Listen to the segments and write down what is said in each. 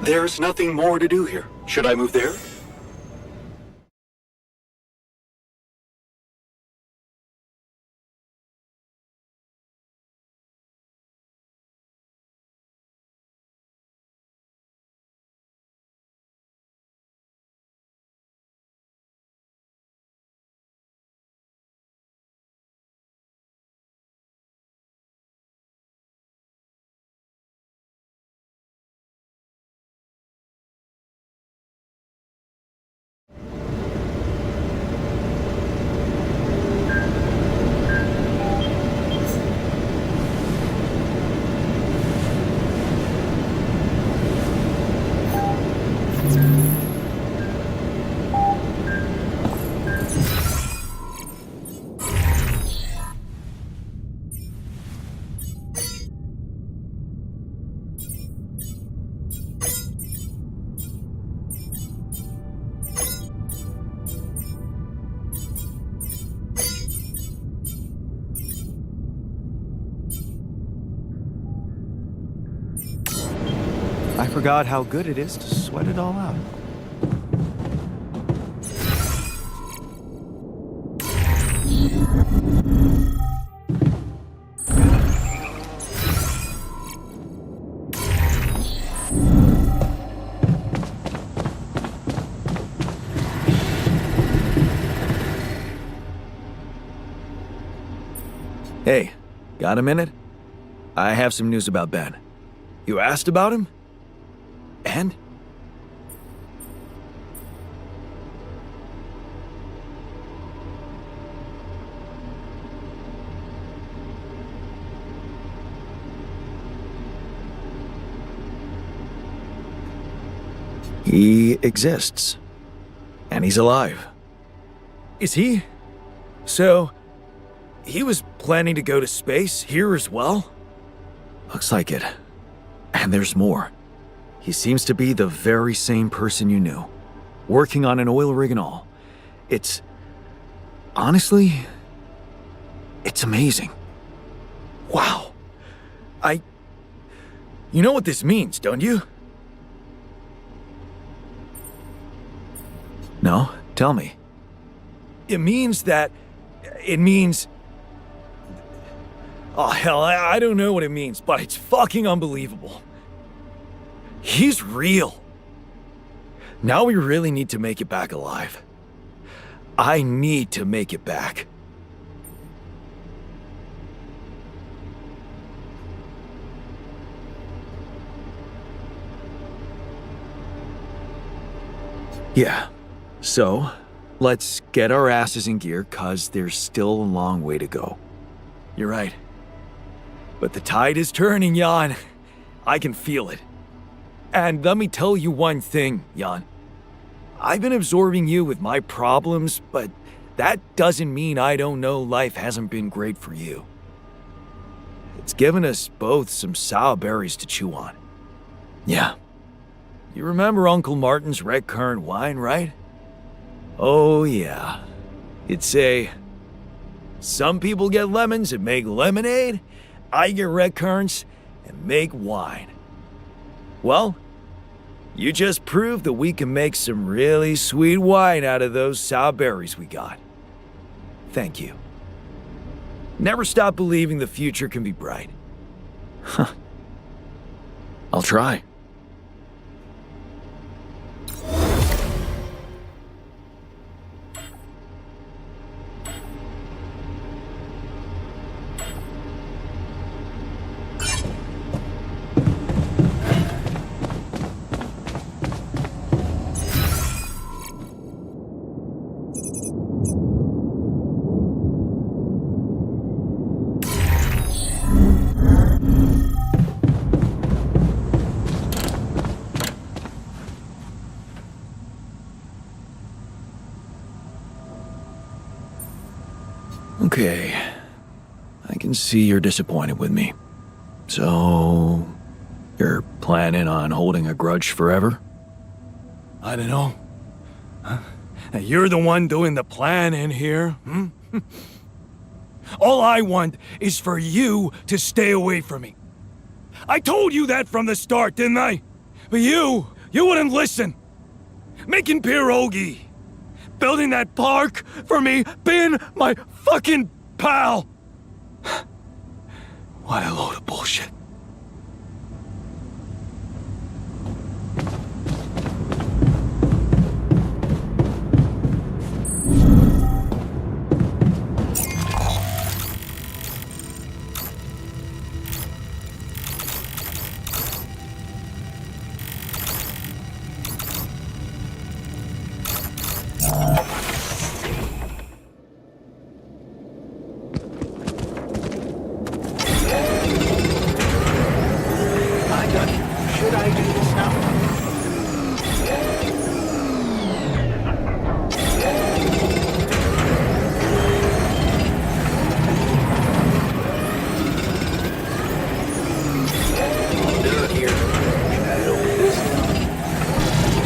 There's nothing more to do here. Should I move there? I forgot how good it is to sweat it all out. Hey, got a minute? I have some news about Ben. You asked about him? And? He exists. And he's alive. Is he? So, he was planning to go to space here as well? Looks like it. And there's more. He seems to be the very same person you knew, working on an oil rig and all. Honestly, it's amazing. Wow. You know what this means, don't you? No, tell me. It means... Oh hell, I don't know what it means, but it's fucking unbelievable. He's real. Now we really need to make it back alive. I need to make it back. Yeah, so let's get our asses in gear, 'cause there's still a long way to go. You're right. But the tide is turning, Jan. I can feel it. And let me tell you one thing, Jan. I've been absorbing you with my problems, but that doesn't mean I don't know life hasn't been great for you. It's given us both some sour berries to chew on. Yeah. You remember Uncle Martin's red currant wine, right? Oh yeah. It'd say, some people get lemons and make lemonade. I get red currants and make wine. Well, you just proved that we can make some really sweet wine out of those sour berries we got. Thank you. Never stop believing the future can be bright. Huh. I'll try. Okay, I can see you're disappointed with me. So, you're planning on holding a grudge forever? I don't know. Huh? You're the one doing the planning here, hmm? All I want is for you to stay away from me. I told you that from the start, didn't I? But you You wouldn't listen. Making pierogi. Building that park for me. Being my fucking pal. What a load of bullshit. Should I do this now? I'll do it here. Should I open this now?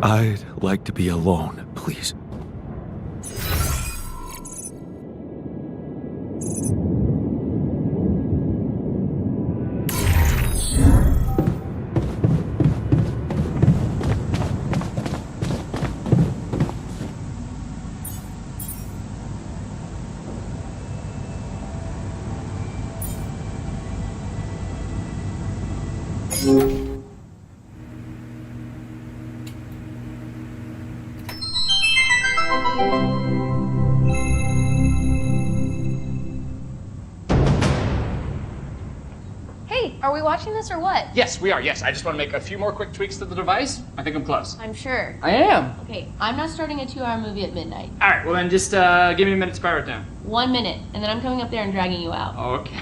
I'd like to be alone, please. Hey, are we watching this or what? Yes, we are. Yes, I just want to make a few more quick tweaks to the device. I think I'm close. I'm sure. I am. Okay, I'm not starting a 2-hour movie at midnight. All right. Well, then just give me a minute to power it down. 1 minute, and then I'm coming up there and dragging you out. Okay.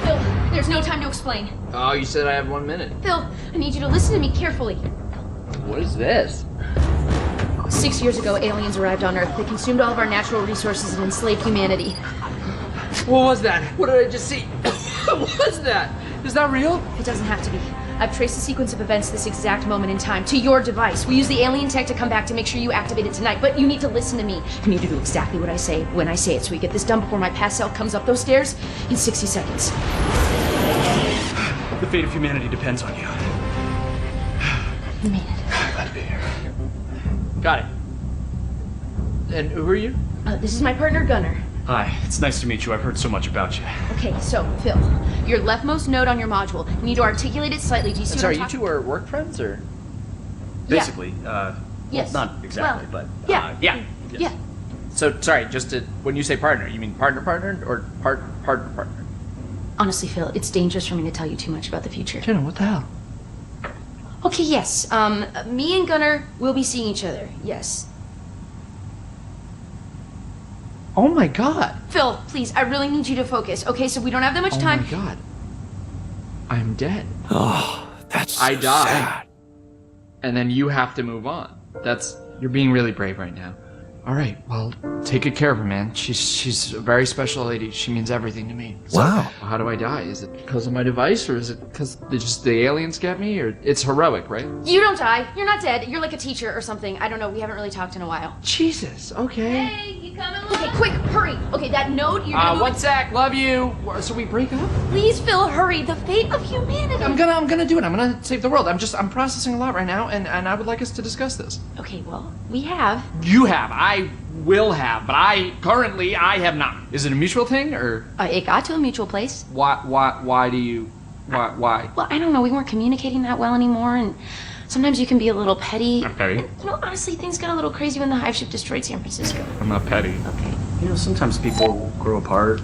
Phil, there's no time to explain. Oh, you said I have 1 minute. Phil, I need you to listen to me carefully. What is this? 6 years ago, aliens arrived on Earth. They consumed all of our natural resources and enslaved humanity. What was that? What did I just see? What was that? Is that real? It doesn't have to be. I've traced the sequence of events to this exact moment in time, to your device. We use the alien tech to come back to make sure you activate it tonight, but you need to listen to me. You need to do exactly what I say when I say it, so we get this done before my past self comes up those stairs in 60 seconds. The fate of humanity depends on you. You made it. Glad to be here. Got it. And who are you? This is my partner, Gunnar. Hi, it's nice to meet you. I've heard so much about you. Okay, so, Phil, your leftmost node on your module, you need to articulate it slightly. Do you see what Sorry, I'm you talking- two are work friends, or? Basically, Yes. well, not exactly, Well, but yeah. yeah. Yes. Yeah. So, sorry, just to, when you say partner, you mean partner, or partner? Honestly, Phil, it's dangerous for me to tell you too much about the future. Jenna, what the hell? Okay, yes. Me and Gunnar will be seeing each other. Yes. Oh my god! Phil, please, I really need you to focus. Okay, so we don't have that much Oh time. my god. I'm dead. Oh, that's I so died. sad. And then you have to move on. You're being really brave right now. Alright, well, take good care of her, man. She's a very special lady. She means everything to me. So, Wow. how do I die? Is it because of my device, or is it because the aliens get me? Or it's heroic, right? You don't die. You're not dead. You're like a teacher or something. I don't know. We haven't really talked in a while. Jesus, okay. Hey, you coming along? Okay, quick, hurry. Okay, that note, you're gonna move 1 sec, love you. So we break up? Please, Phil, hurry. The fate of humanity. I'm gonna do it. I'm gonna save the world. I'm processing a lot right now, and I would like us to discuss this. Okay, well, we have. You have, I will have, but I have not. Is it a mutual thing, or It got to a mutual place. why do you, why? Well, I don't know. We weren't communicating that well anymore, and sometimes you can be a little petty. I'm petty. You know, honestly, things got a little crazy when the hive ship destroyed San Francisco. I'm not petty. Okay. You know, sometimes people grow apart.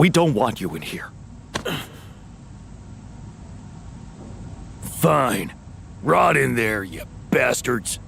We don't want you in here. Fine. Rot in there, you bastards.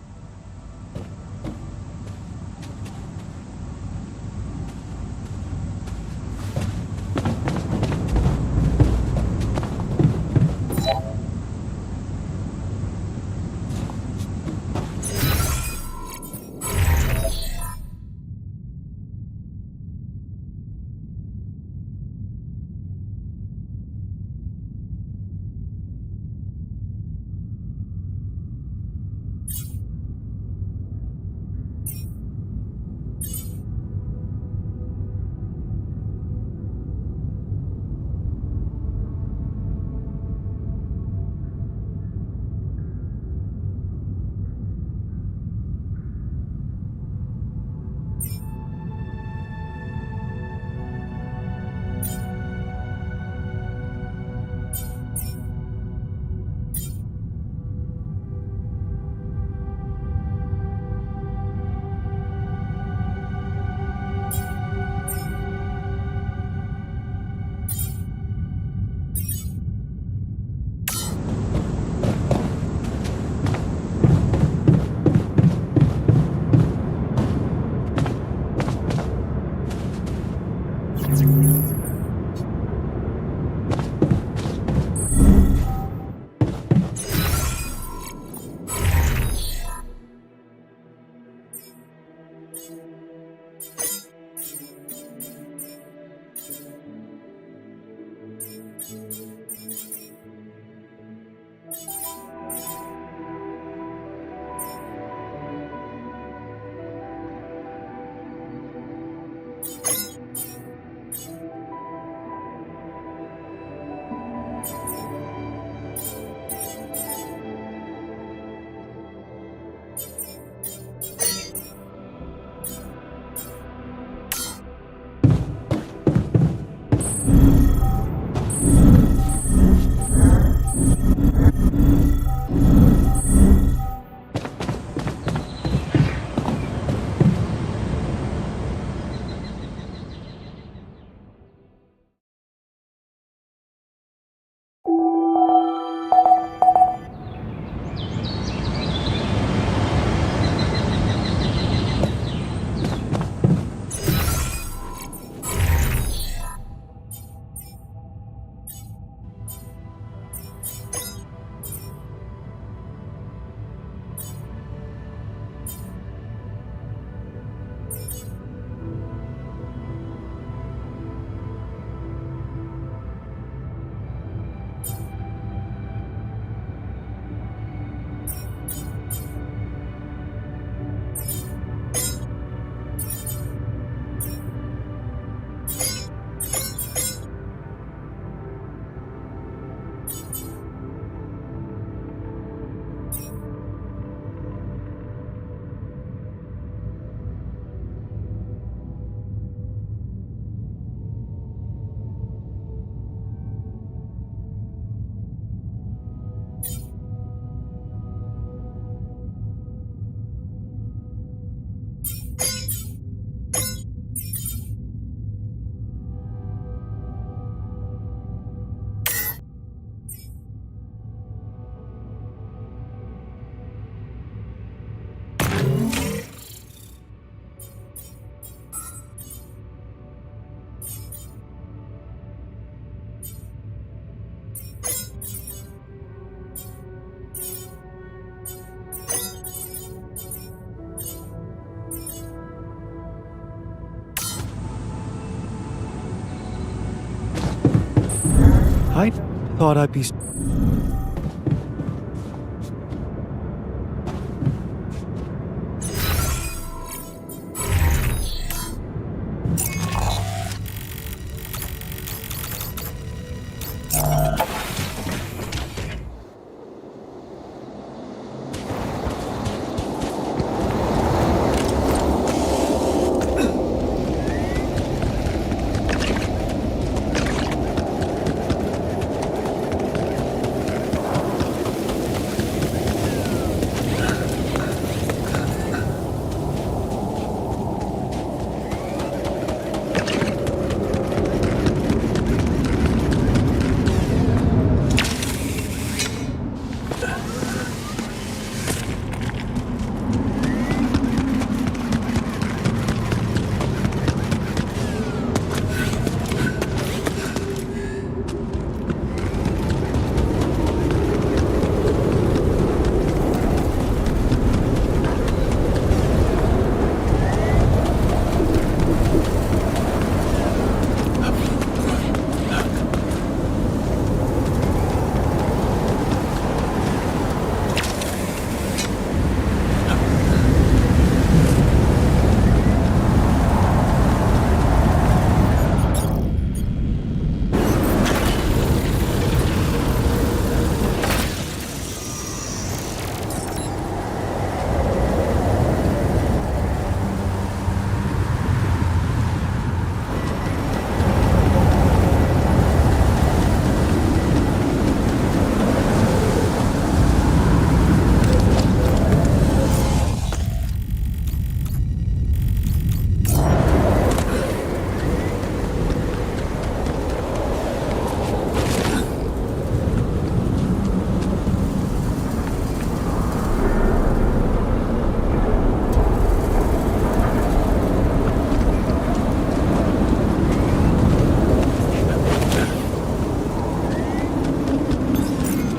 I thought I'd be...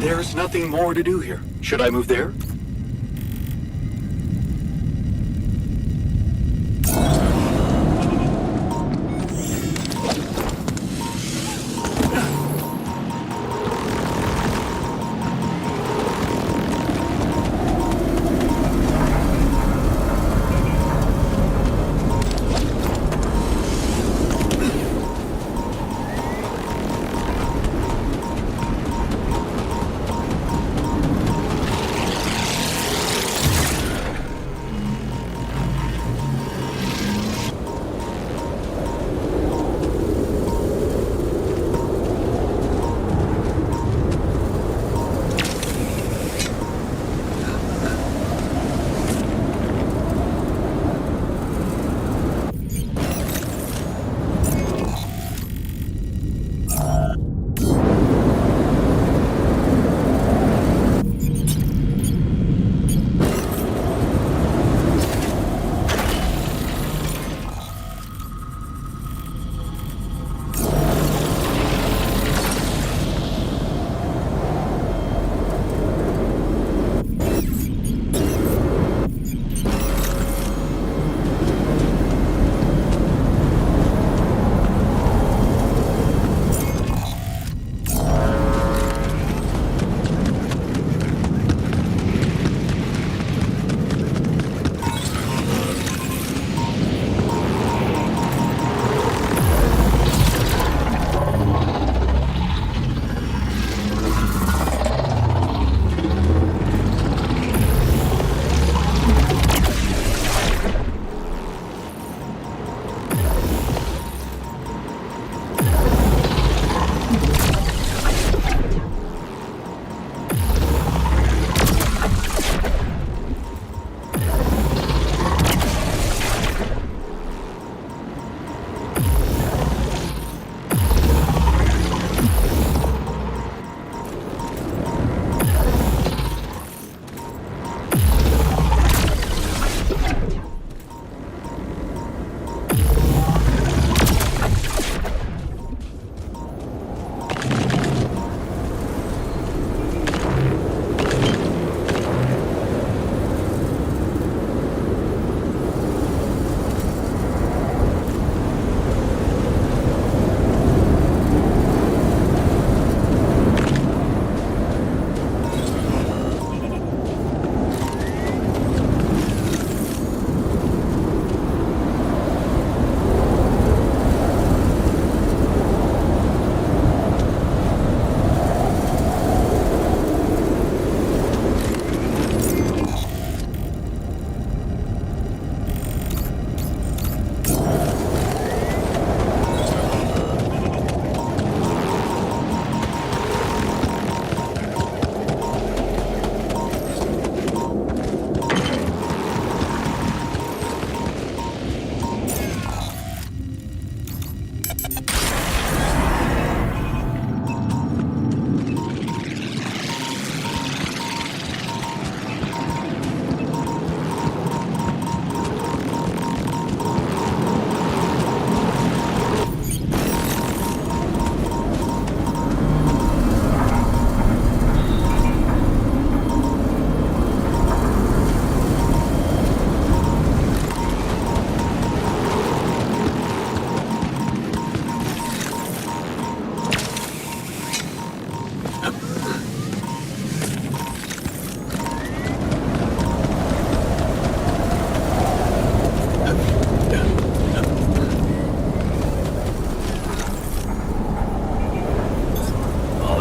There's nothing more to do here. Should I move there?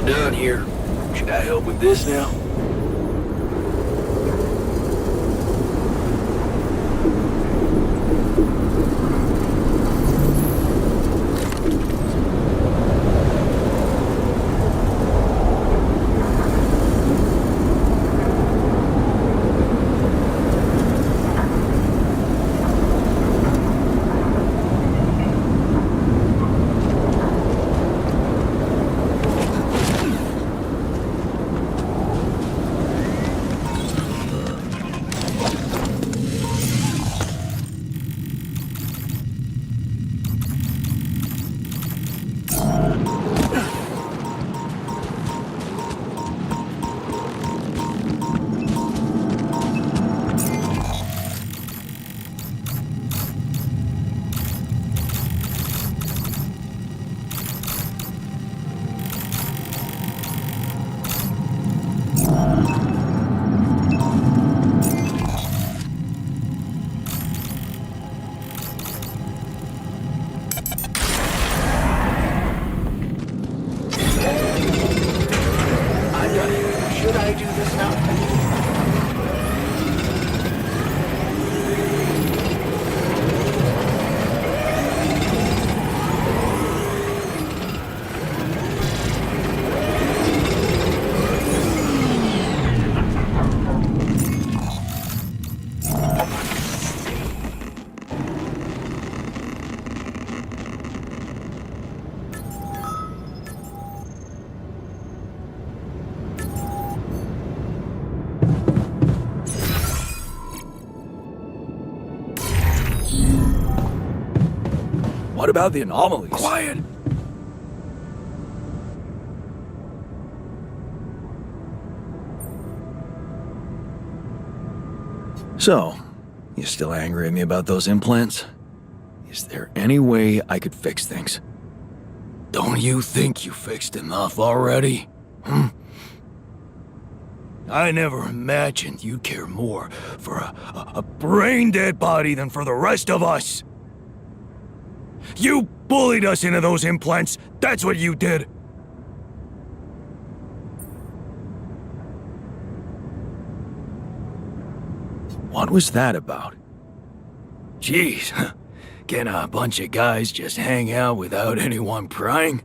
done here. Should I help with this now? What about the anomalies? Quiet! So, you still angry at me about those implants? Is there any way I could fix things? Don't you think you fixed enough already? I never imagined you'd care more for a brain-dead body than for the rest of us. You bullied us into those implants. That's what you did. What was that about? Jeez, can a bunch of guys just hang out without anyone prying?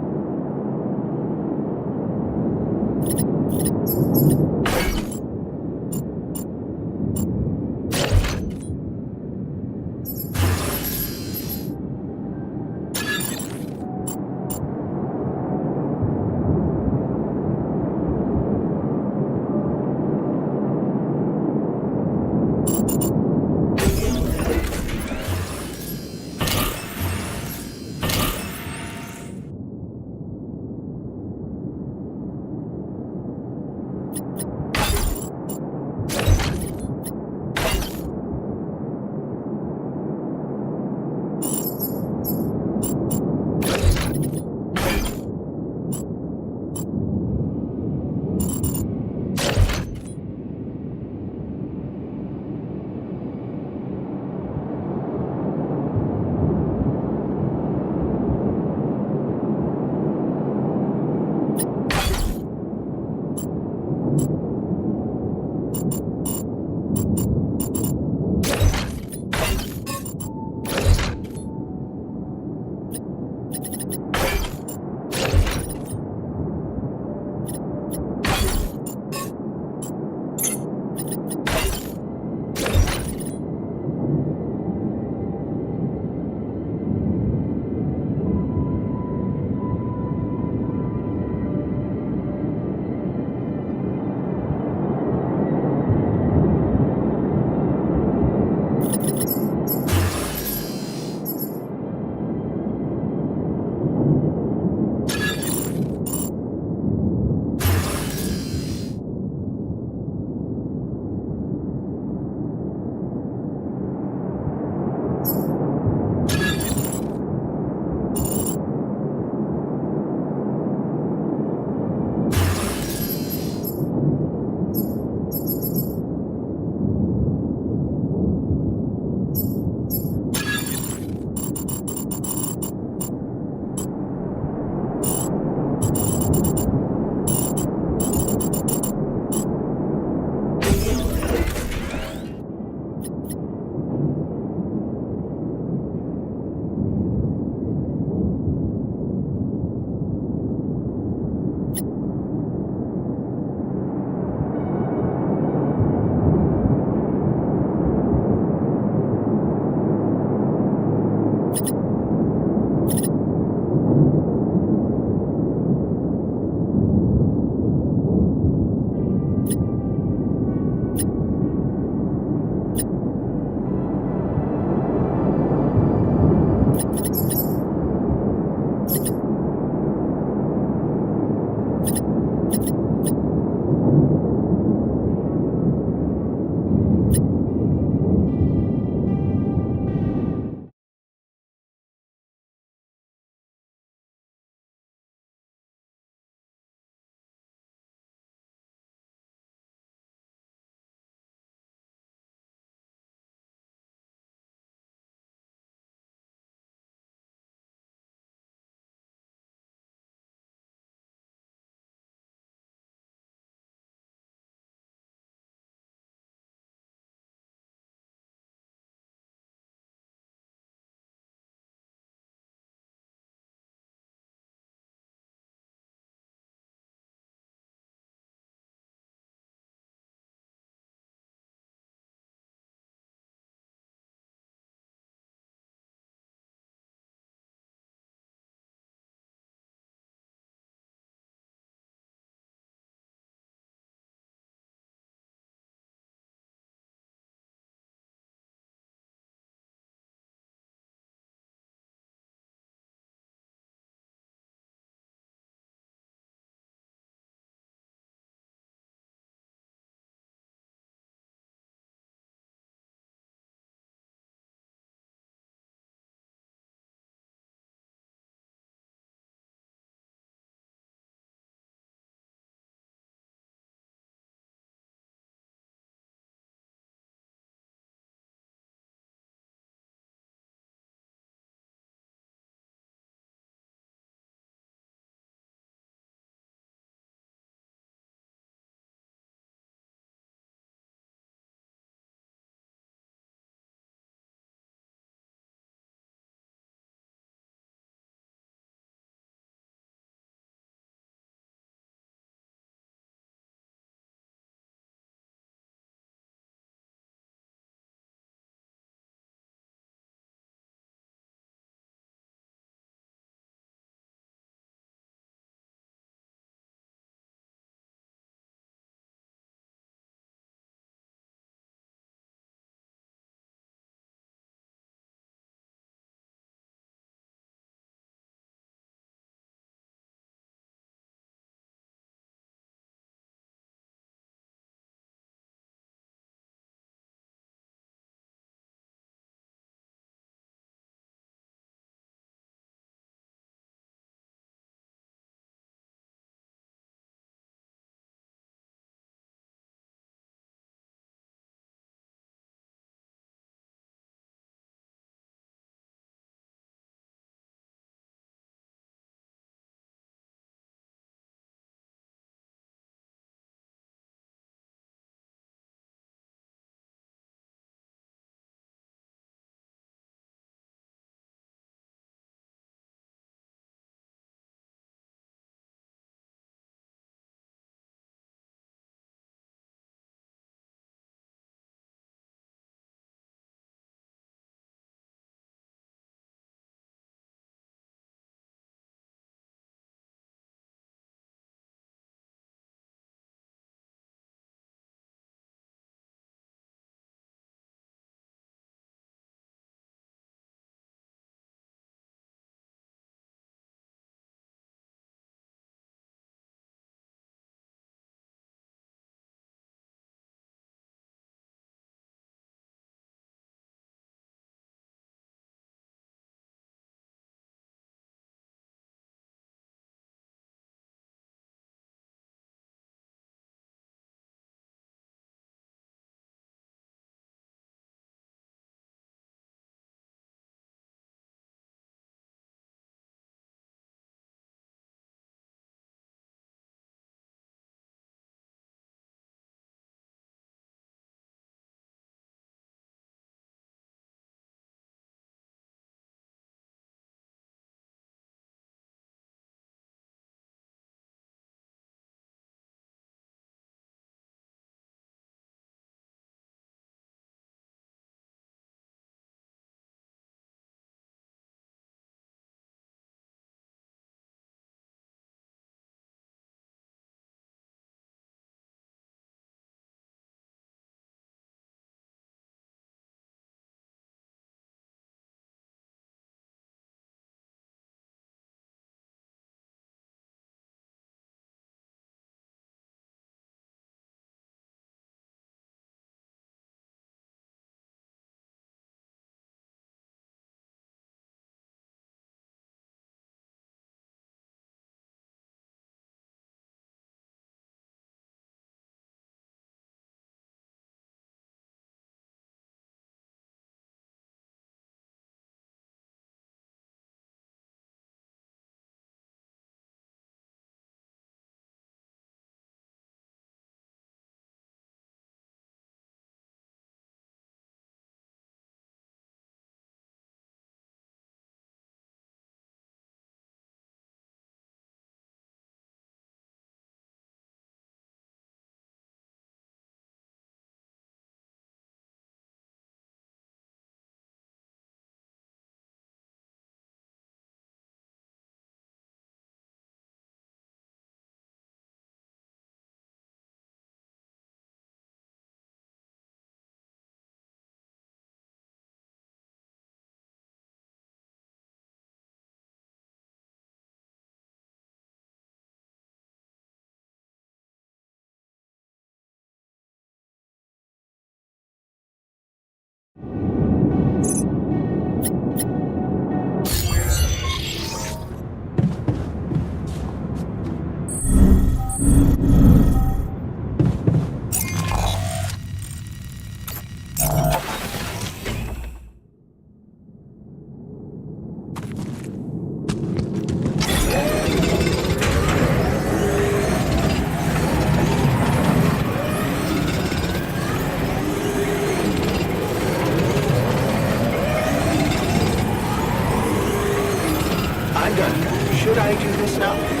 I'm done. Should I do this now?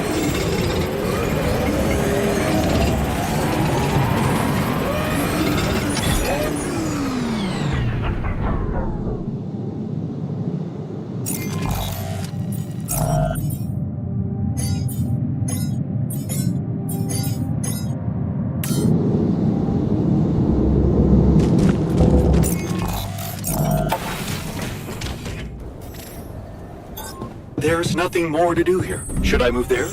There's nothing more to do here. Should I move there?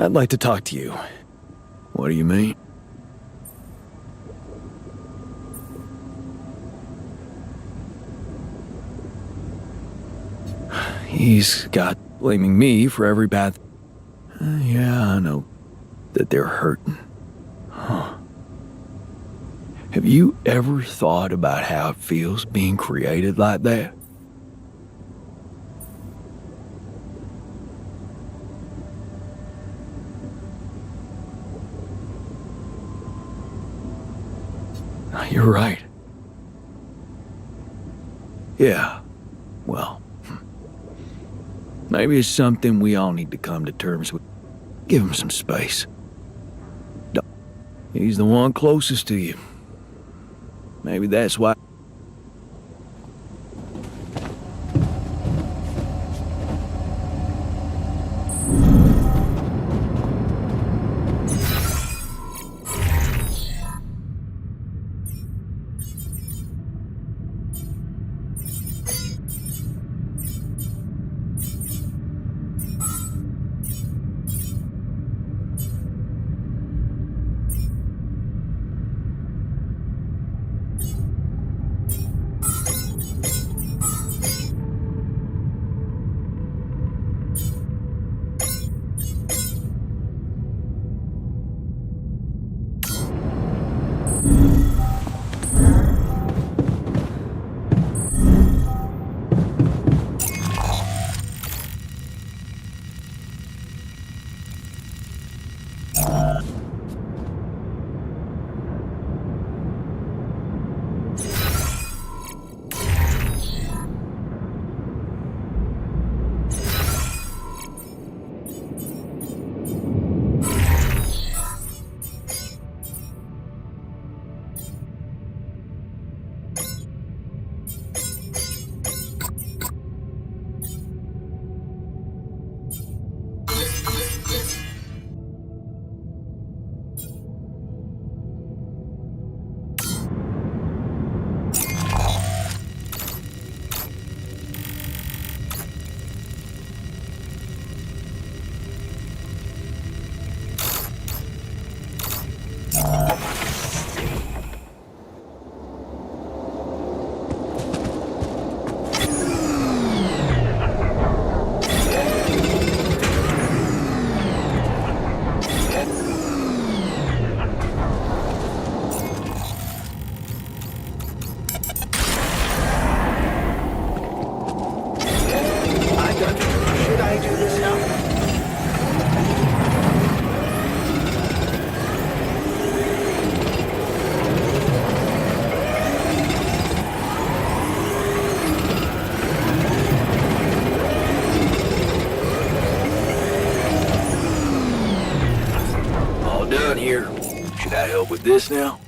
I'd like to talk to you. What do you mean? He's got blaming me for every bad... yeah, I know that they're hurting. Huh. Have you ever thought about how it feels being created like that? You're right. Yeah, well, maybe it's something we all need to come to terms with. Give him some space. He's the one closest to you. Maybe that's why... Should I do this now? All done here. Should I help with this now?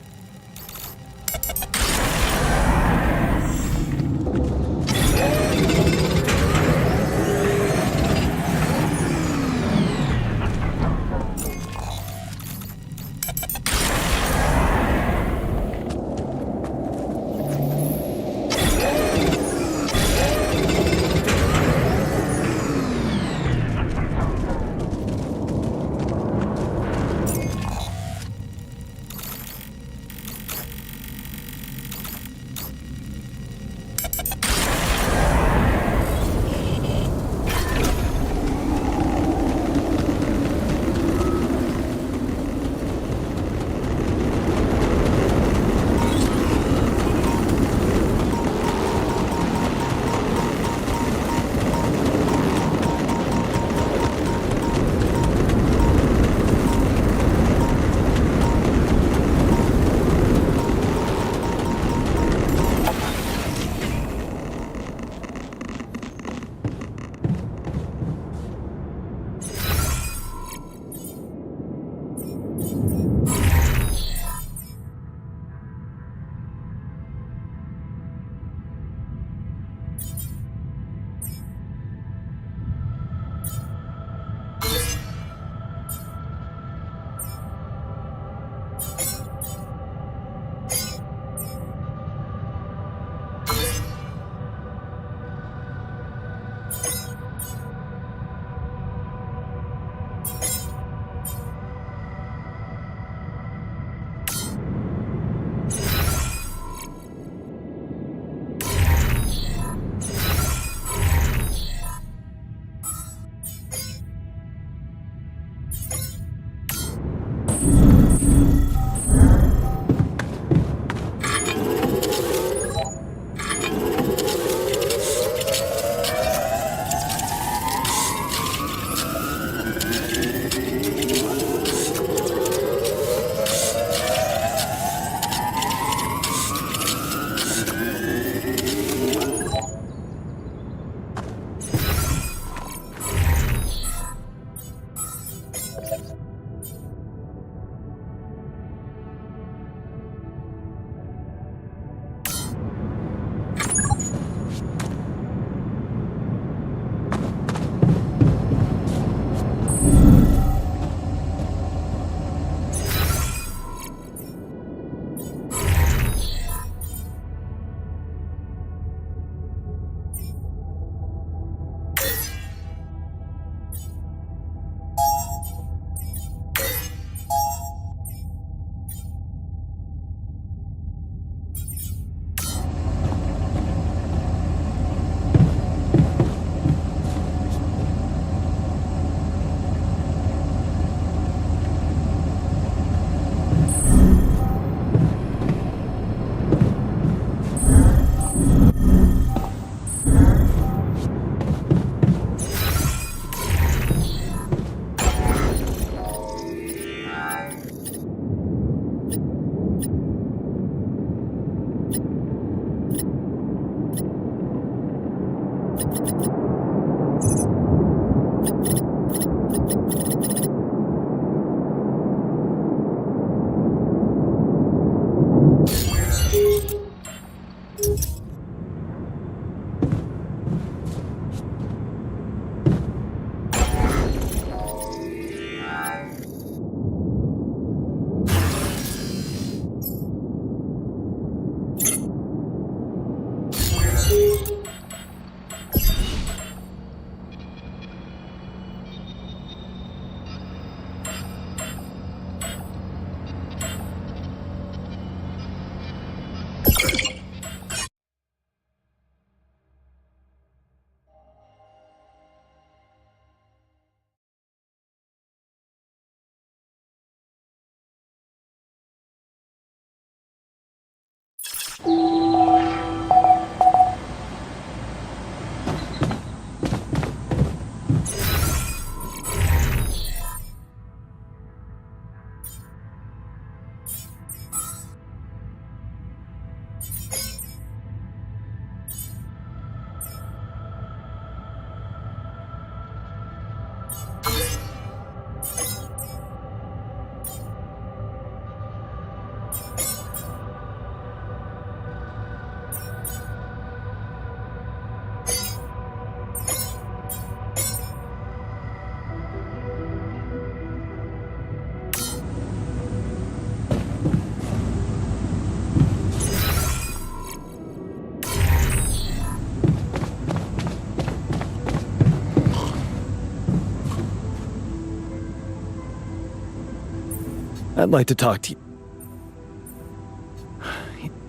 like to talk to you.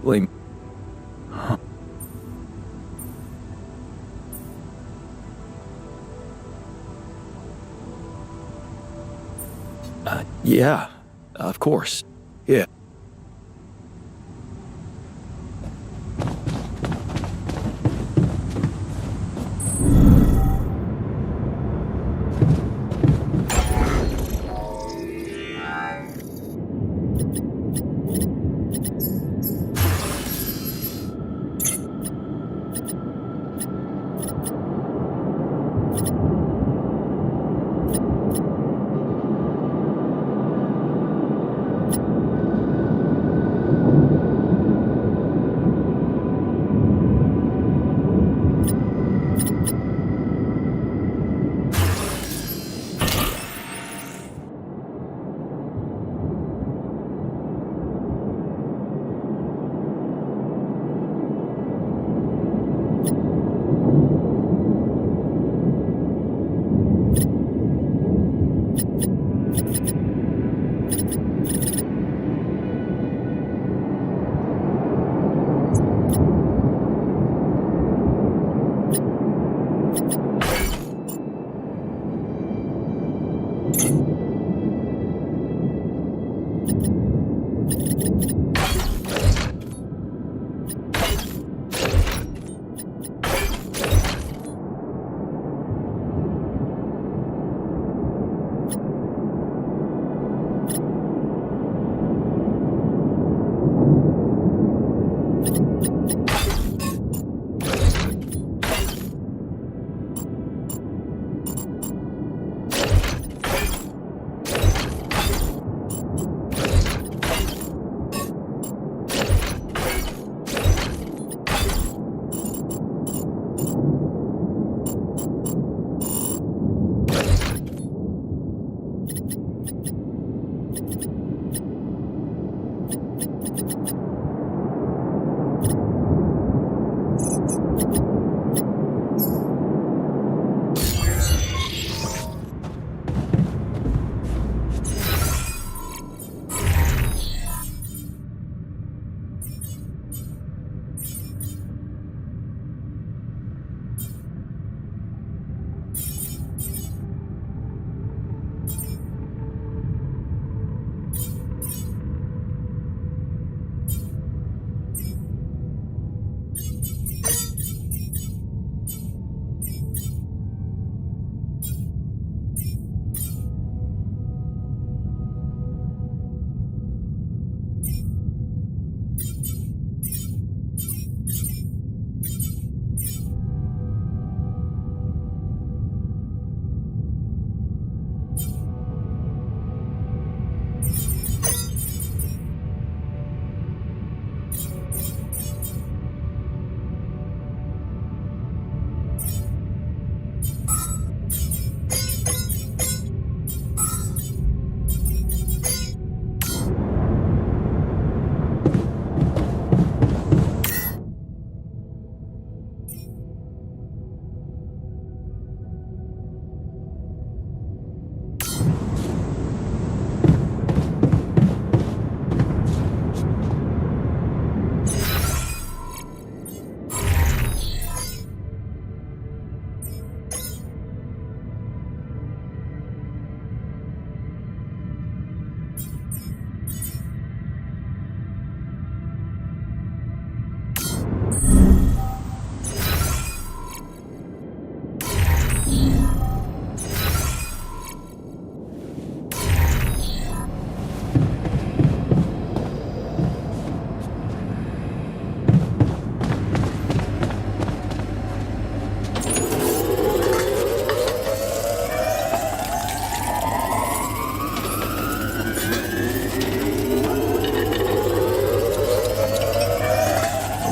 Blame. Yeah, of course. Yeah.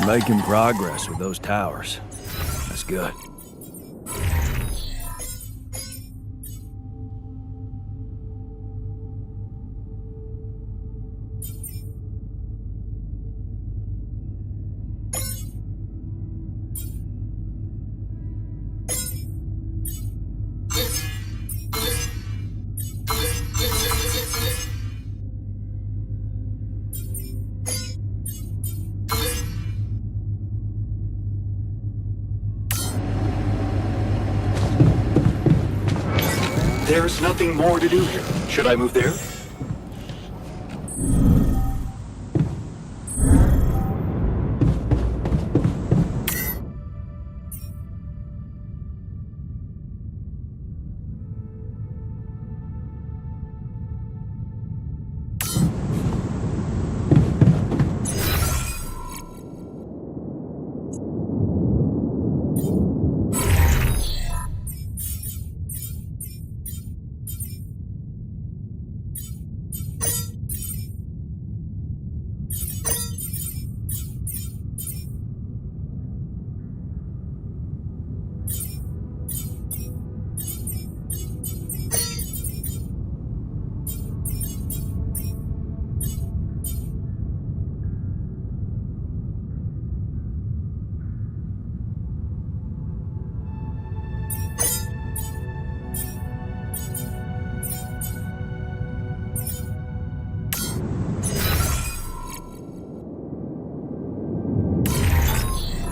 Making progress with those towers. That's good. There's nothing more to do here. Should I move there?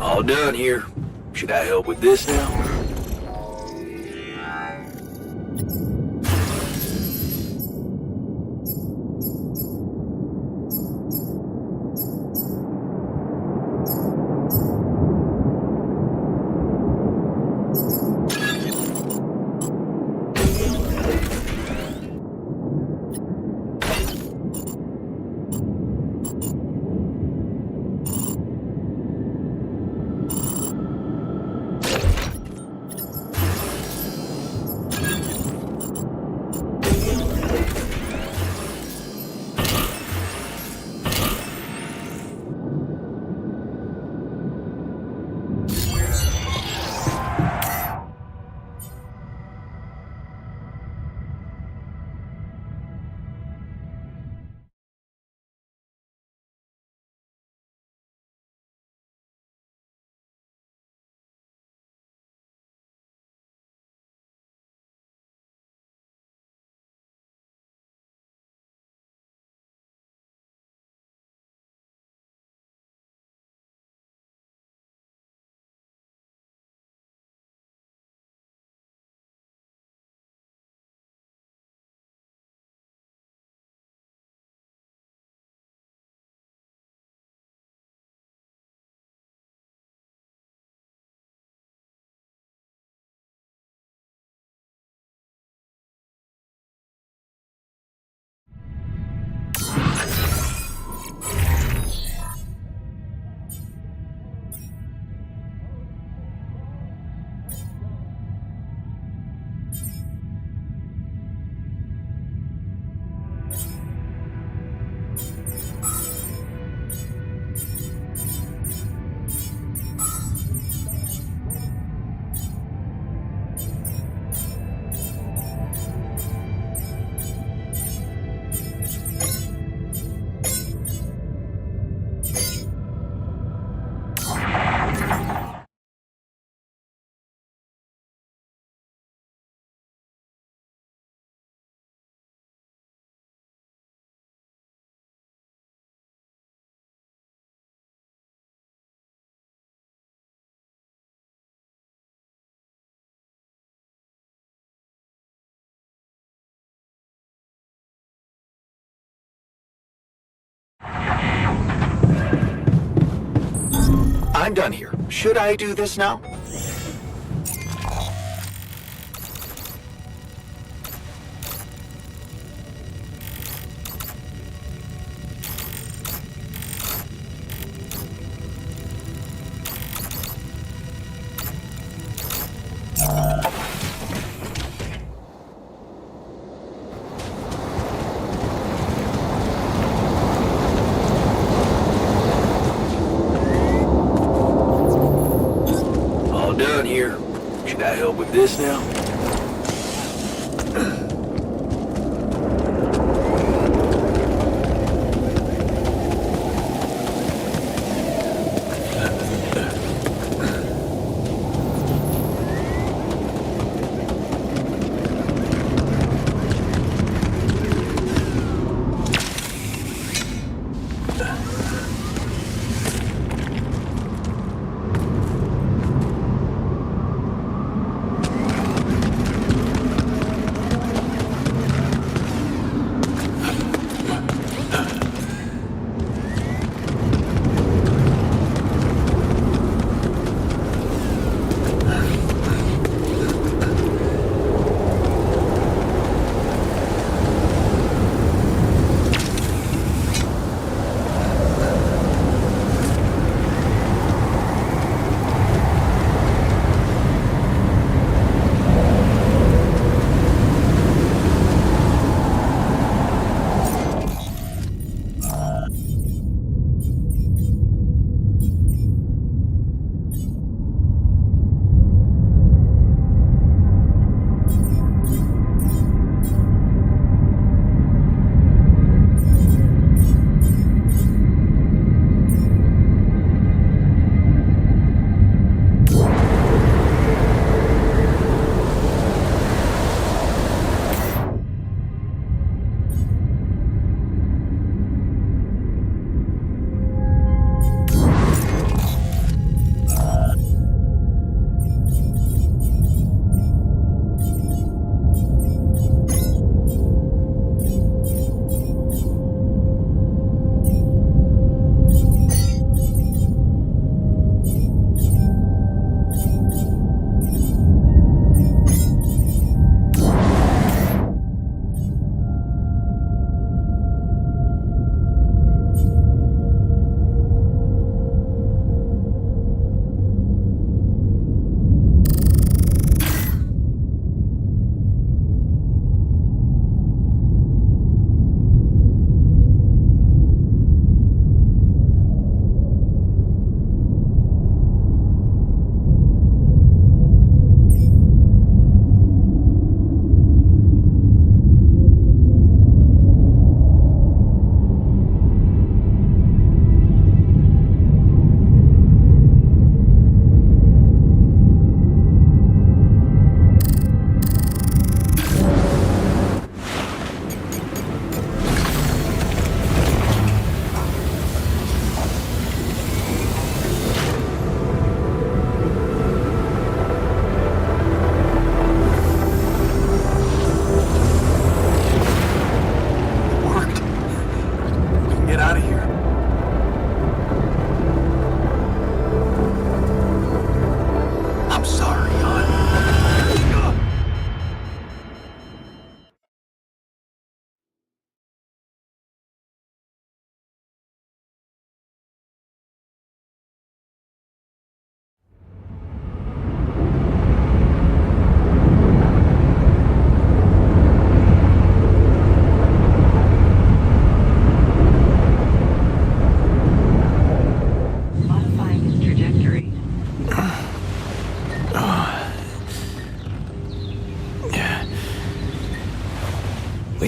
All done here. Should I help with this now? I'm done here. Should I do this now? All done here. Should I help with this now?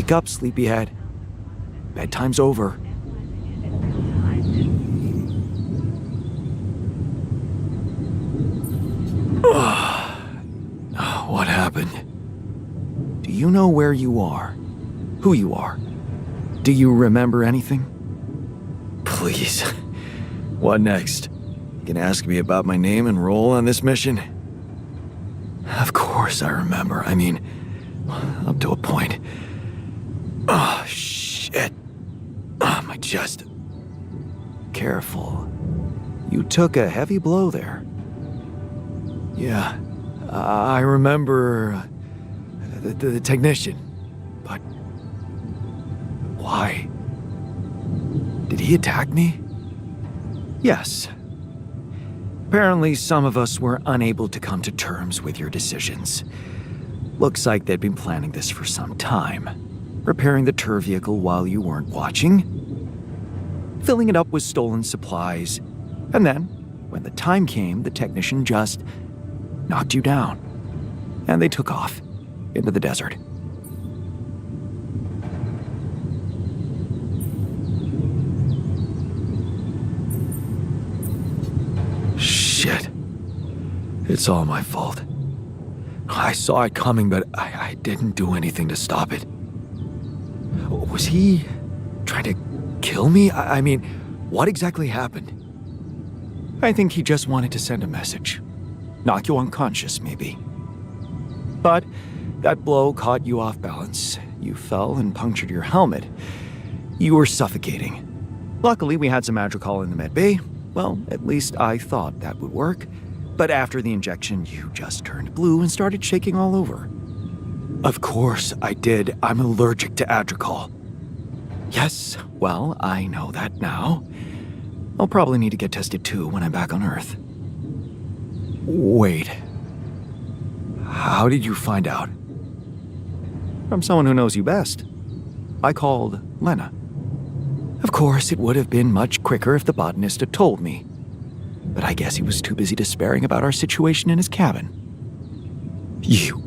Wake up, sleepyhead. Bedtime's over. What happened? Do you know where you are? Who you are? Do you remember anything? Please. What next? You can ask me about my name and role on this mission? Of course I remember. I mean, up to a point. Oh, shit. Oh, my chest. Careful. You took a heavy blow there. Yeah, I remember the technician. But why? Did he attack me? Yes. Apparently, some of us were unable to come to terms with your decisions. Looks like they'd been planning this for some time. Repairing the tour vehicle while you weren't watching. Filling it up with stolen supplies. And then, when the time came, the technician just knocked you down. And they took off into the desert. Shit. It's all my fault. I saw it coming, but I didn't do anything to stop it. Was he trying to kill me? I mean, what exactly happened? I think he just wanted to send a message. Knock you unconscious, maybe. But that blow caught you off balance. You fell and punctured your helmet. You were suffocating. Luckily, we had some Madrigal in the med bay. Well, at least I thought that would work. But after the injection, you just turned blue and started shaking all over. Of course I did. I'm allergic to Adrical. Yes, well, I know that now. I'll probably need to get tested too when I'm back on Earth. Wait. How did you find out? From someone who knows you best. I called Lena. Of course, it would have been much quicker if the botanist had told me. But I guess he was too busy despairing about our situation in his cabin. You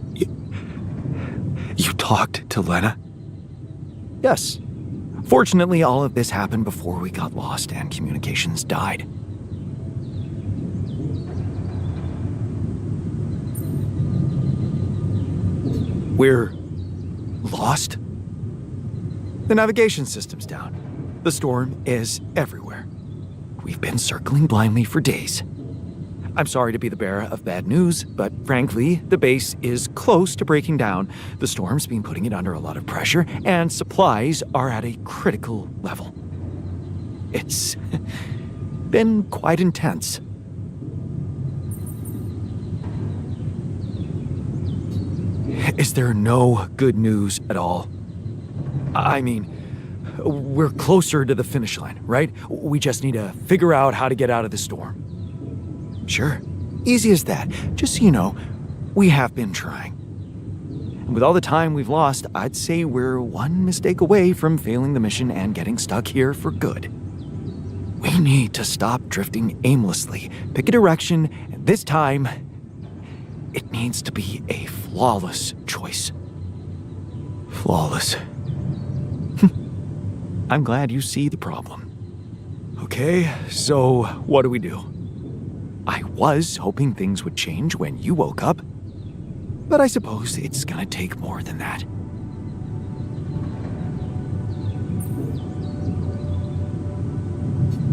talked to Lena? Yes. Fortunately, all of this happened before we got lost and communications died. We're lost? The navigation system's down. The storm is everywhere. We've been circling blindly for days. I'm sorry to be the bearer of bad news, but frankly, the base is close to breaking down. The storm's been putting it under a lot of pressure, and supplies are at a critical level. It's been quite intense. Is there no good news at all? I mean, we're closer to the finish line, right? We just need to figure out how to get out of the storm. Sure, easy as that. Just so you know, we have been trying. And with all the time we've lost, I'd say we're one mistake away from failing the mission and getting stuck here for good. We need to stop drifting aimlessly, pick a direction, and this time, it needs to be a flawless choice. Flawless. I'm glad you see the problem. Okay, so what do we do? I was hoping things would change when you woke up, but I suppose it's gonna take more than that.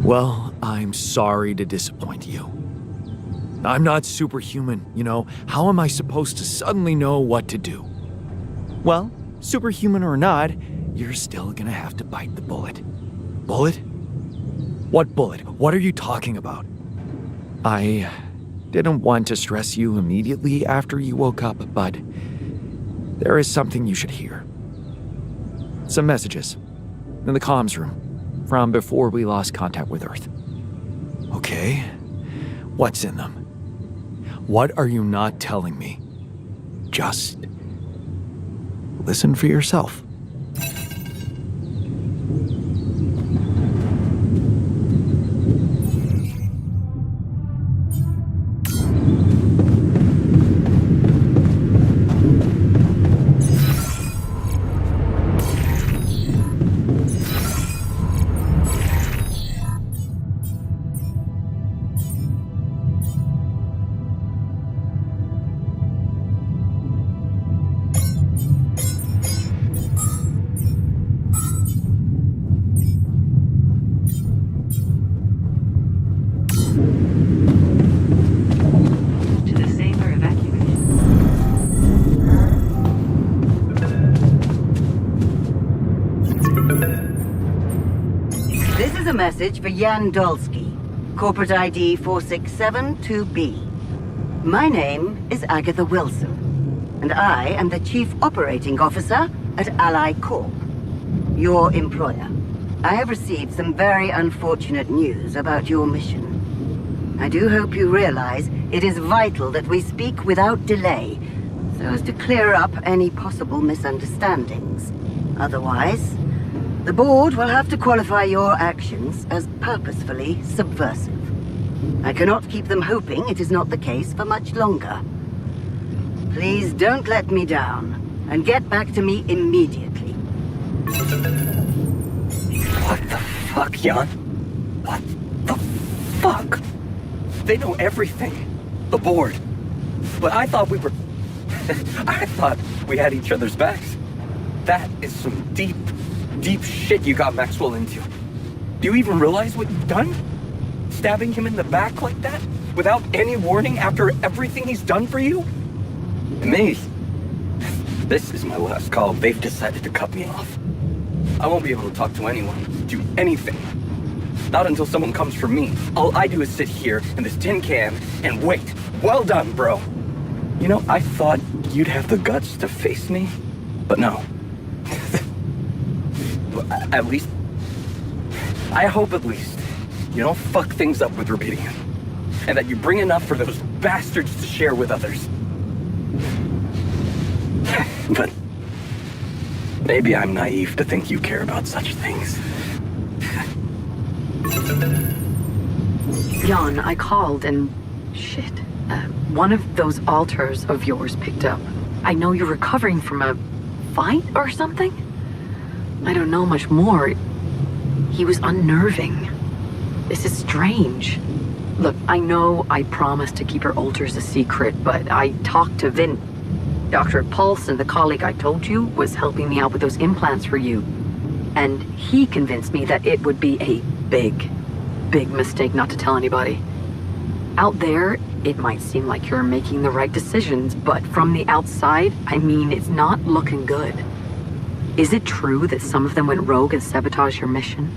Well, I'm sorry to disappoint you. I'm not superhuman, you know. How am I supposed to suddenly know what to do? Well, superhuman or not, you're still gonna have to bite the bullet. Bullet? What bullet? What are you talking about? I didn't want to stress you immediately after you woke up, but there is something you should hear. Some messages in the comms room from before we lost contact with Earth. Okay, what's in them? What are you not telling me? Just listen for yourself. message for Jan Dolsky, corporate ID 4672B. My name is Agatha Wilson, and I am the Chief Operating Officer at Ally Corp, your employer. I have received some very unfortunate news about your mission. I do hope you realize it is vital that we speak without delay, so as to clear up any possible misunderstandings. Otherwise, the board will have to qualify your actions as purposefully subversive. I cannot keep them hoping it is not the case for much longer. Please don't let me down, and get back to me immediately. What the fuck, Jan? What the fuck? They know everything. The board. But I thought we were... I thought we had each other's backs. That is some deep shit you got Maxwell into. Do you even realize what you've done? Stabbing him in the back like that? Without any warning after everything he's done for you? Me? This is my last call. They've decided to cut me off. I won't be able to talk to anyone, do anything. Not until someone comes for me. All I do is sit here in this tin can and wait. Well done, bro. You know, I thought you'd have the guts to face me, but no. At least... I hope at least you don't fuck things up with Rubidium. And that you bring enough for those bastards to share with others. But maybe I'm naive to think you care about such things. Jan, I called and... shit. One of those altars of yours picked up. I know you're recovering from a fight or something? I don't know much more. He was unnerving. This is strange. Look, I know I promised to keep your altars a secret, but I talked to Vin. Dr. Paulson, the colleague I told you, was helping me out with those implants for you. And he convinced me that it would be a big mistake not to tell anybody. Out there, it might seem like you're making the right decisions, but from the outside, I mean, it's not looking good. Is it true that some of them went rogue and sabotaged your mission?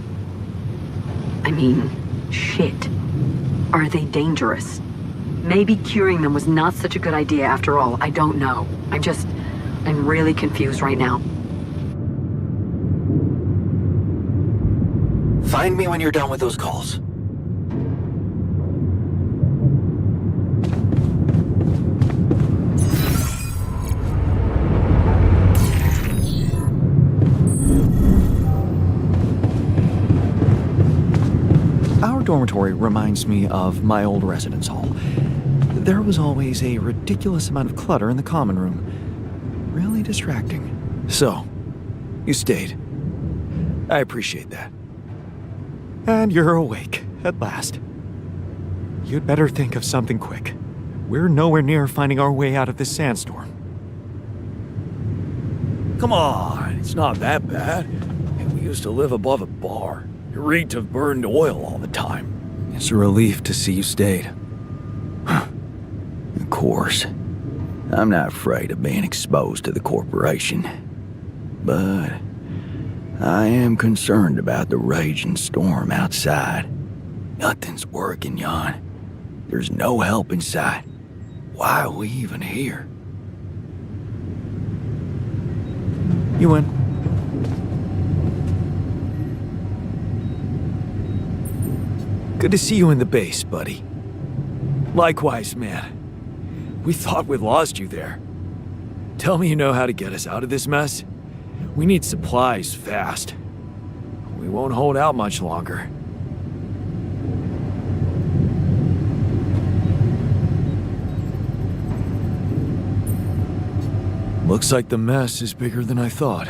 I mean, shit. Are they dangerous? Maybe curing them was not such a good idea after all. I don't know. I'm really confused right now. Find me when you're done with those calls. Our dormitory reminds me of my old residence hall. There was always a ridiculous amount of clutter in the common room. Really distracting. So, you stayed. I appreciate that. And you're awake, at last. You'd better think of something quick. We're nowhere near finding our way out of this sandstorm. Come on, it's not that bad. We used to live above a bar. It reeked of burned oil all the time. It's a relief to see you stayed. Of course. I'm not afraid of being exposed to the corporation. But I am concerned about the raging storm outside. Nothing's working, Jan. There's no help in sight. Why are we even here? You win. Good to see you in the base, buddy. Likewise, man. We thought we'd lost you there. Tell me you know how to get us out of this mess. We need supplies fast. We won't hold out much longer. Looks like the mess is bigger than I thought.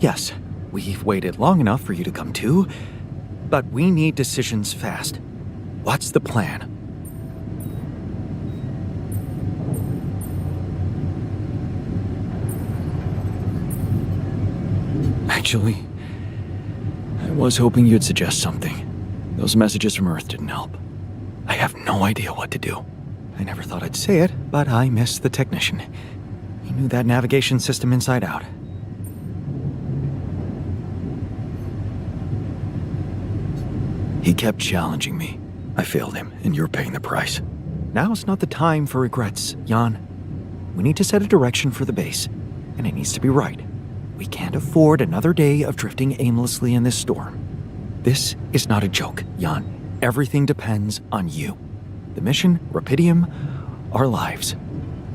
Yes, we've waited long enough for you to come to, but we need decisions fast. What's the plan? Actually, I was hoping you'd suggest something. Those messages from Earth didn't help. I have no idea what to do. I never thought I'd say it, but I miss the technician. He knew that navigation system inside out. He kept challenging me. I failed him, and you're paying the price. Now's not the time for regrets, Jan. We need to set a direction for the base, and it needs to be right. We can't afford another day of drifting aimlessly in this storm. This is not a joke, Jan. Everything depends on you. The mission, Rapidium, our lives.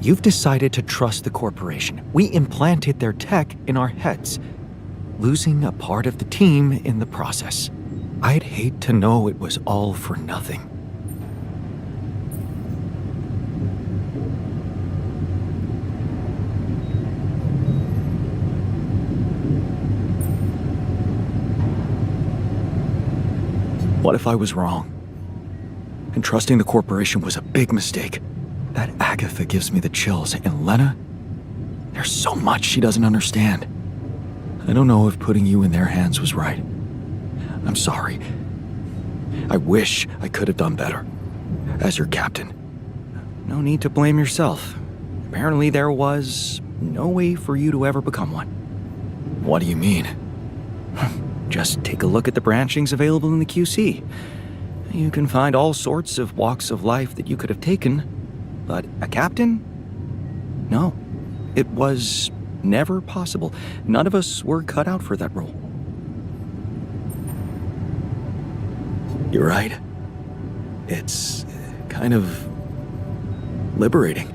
You've decided to trust the corporation. We implanted their tech in our heads, losing a part of the team in the process. I'd hate to know it was all for nothing. What if I was wrong? And trusting the corporation was a big mistake. That Agatha gives me the chills, and Lena, there's so much she doesn't understand. I don't know if putting you in their hands was right. I'm sorry. I wish I could have done better. As your captain. No need to blame yourself. Apparently there was no way for you to ever become one. What do you mean? Just take a look at the branchings available in the QC. You can find all sorts of walks of life that you could have taken, but a captain? No, it was never possible. None of us were cut out for that role. You're right. It's kind of liberating,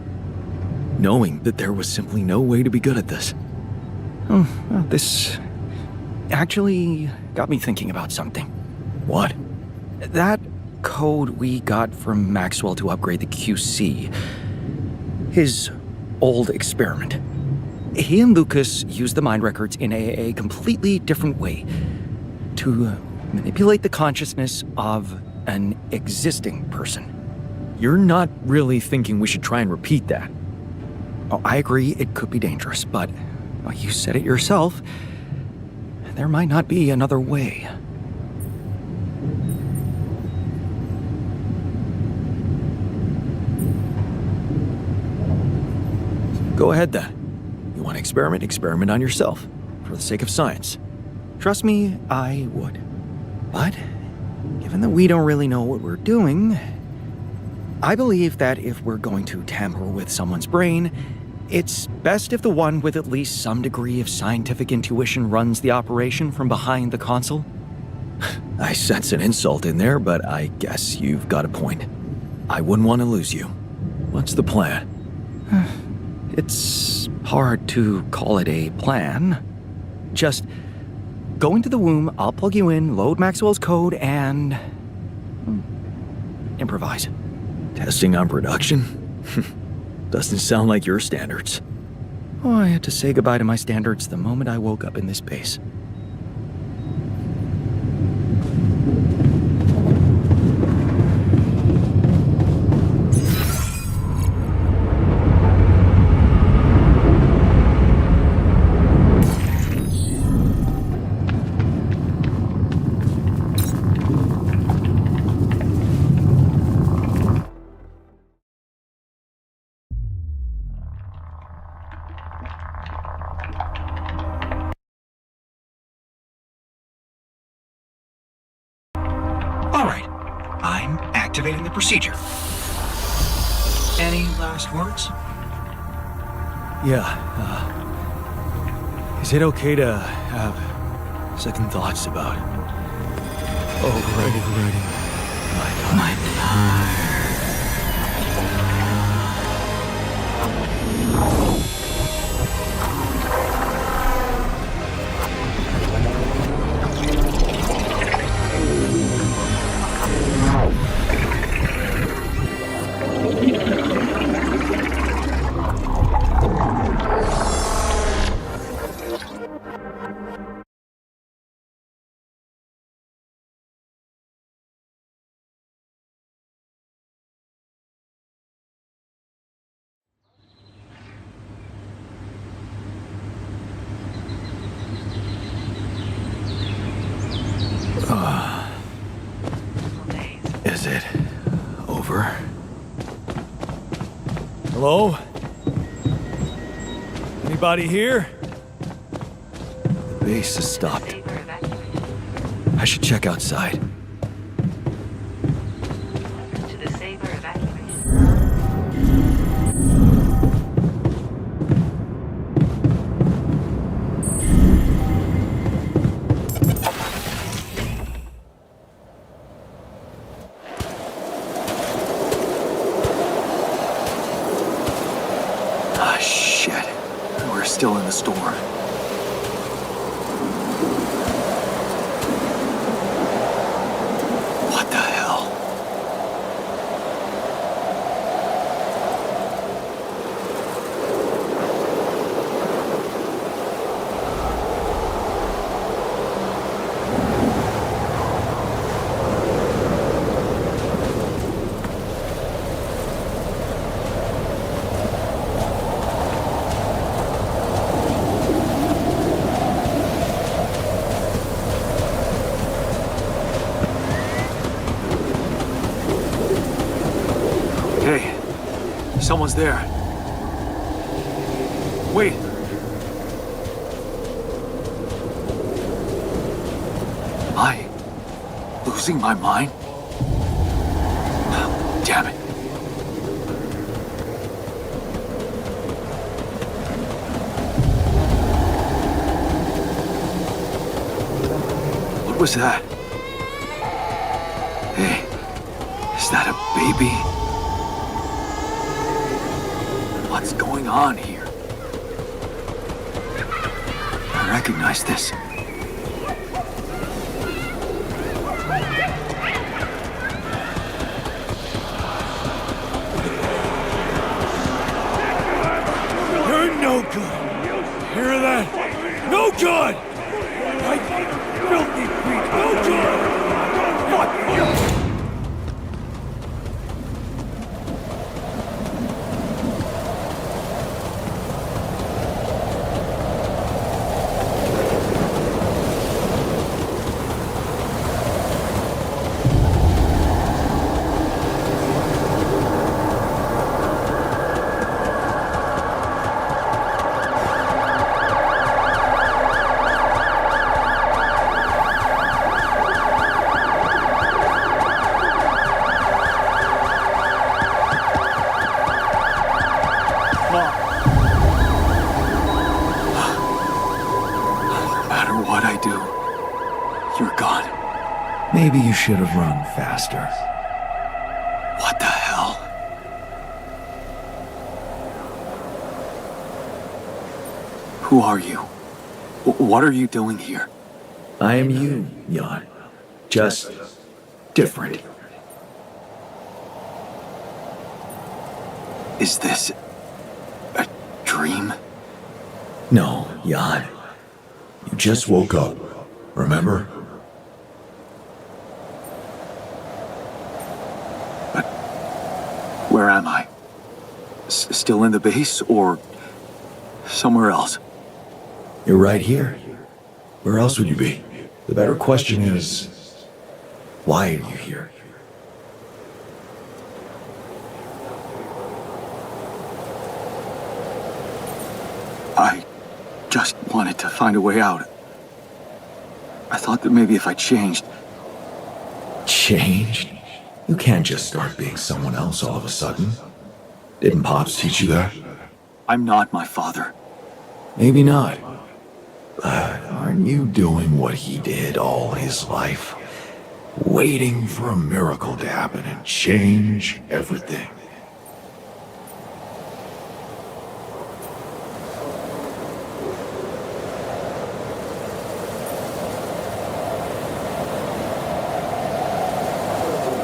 knowing that there was simply no way to be good at this. Oh, well, this actually got me thinking about something. What? That code we got from Maxwell to upgrade the QC. His old experiment. He and Lucas used the mind records in a completely different way to manipulate the consciousness of an existing person. You're not really thinking we should try and repeat that? Oh, I agree it could be dangerous, but well, you said it yourself. There might not be another way. Go ahead then. You want to experiment? Experiment on yourself. For the sake of science. Trust me, I would. But, given that we don't really know what we're doing, I believe that if we're going to tamper with someone's brain, it's best if the one with at least some degree of scientific intuition runs the operation from behind the console. I sense an insult in there, but I guess you've got a point. I wouldn't want to lose you. What's the plan? It's hard to call it a plan. Just go into the womb, I'll plug you in, load Maxwell's code, and improvise. Testing on production? Doesn't sound like your standards. Oh, I had to say goodbye to my standards the moment I woke up in this base. All right, I'm activating the procedure. Any last words? Yeah, is it okay to have second thoughts about overriding my power? Is it over? Hello? Anybody here? The base has stopped. I should check outside. still in the storm. What the hell? Hey, someone's there. Wait. Am I losing my mind? Damn it. What was that? Hey, is that a baby? What's going on here? I recognize this. You're no good. Hear that? No good! Right? Filthy creature. No good! Fuck you! You're gone. Maybe you should have run faster. What the hell? Who are you? What are you doing here? I am you, Jan. Just different. Is this a dream? No, Jan. You just woke up, remember? But where am I? Still in the base or somewhere else? You're right here. Where else would you be? The better question is, why are you here? I just wanted to find a way out. I thought that maybe if I changed... Changed? You can't just start being someone else all of a sudden. Didn't Pops teach you that? I'm not my father. Maybe not. But aren't you doing what he did all his life? Waiting for a miracle to happen and change everything.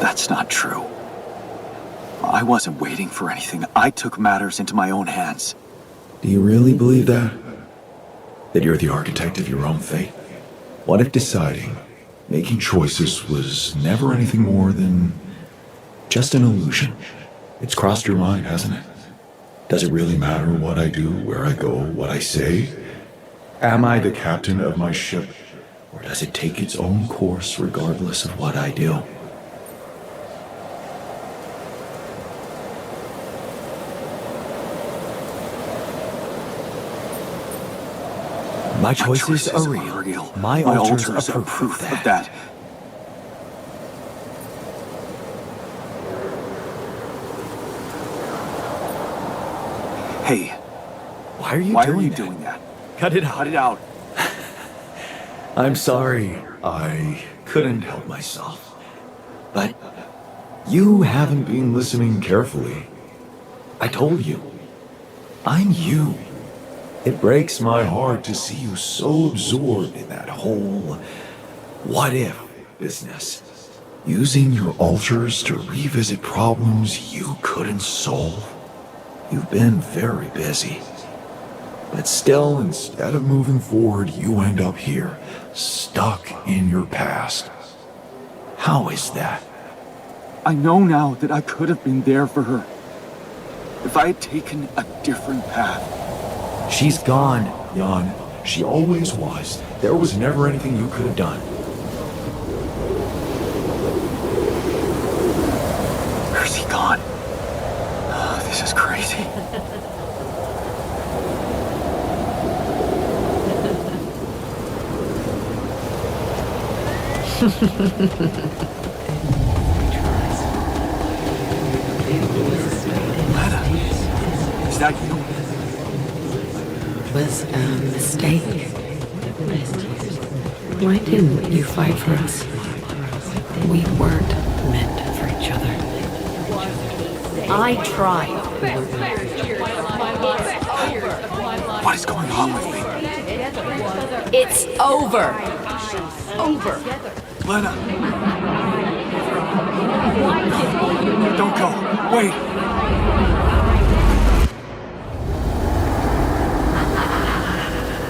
That's not true. I wasn't waiting for anything. I took matters into my own hands. Do you really believe that? That you're the architect of your own fate? What if deciding, making choices was never anything more than just an illusion? It's crossed your mind, hasn't it? Does it really matter what I do, where I go, what I say? Am I the captain of my ship, or does it take its own course regardless of what I do? My choices are real. My altars are proof of that. Hey, Why are you doing that? Cut it out. Cut it out. I'm sorry. I couldn't help myself. But you haven't been listening carefully. I told you. I'm you. It breaks my heart to see you so absorbed in that whole what if business. Using your altars to revisit problems you couldn't solve. You've been very busy. But still, instead of moving forward, you end up here, stuck in your past. How is that? I know now that I could have been there for her. If I had taken a different path. She's gone, Jan. She always was. There was never anything you could have done. Where's he gone? Oh, this is crazy. Lana, is that you? Was a mistake. Why didn't you fight for us? We weren't meant for each other. I tried. What is going on with me? It's over. Over. Lena! Don't go. Wait.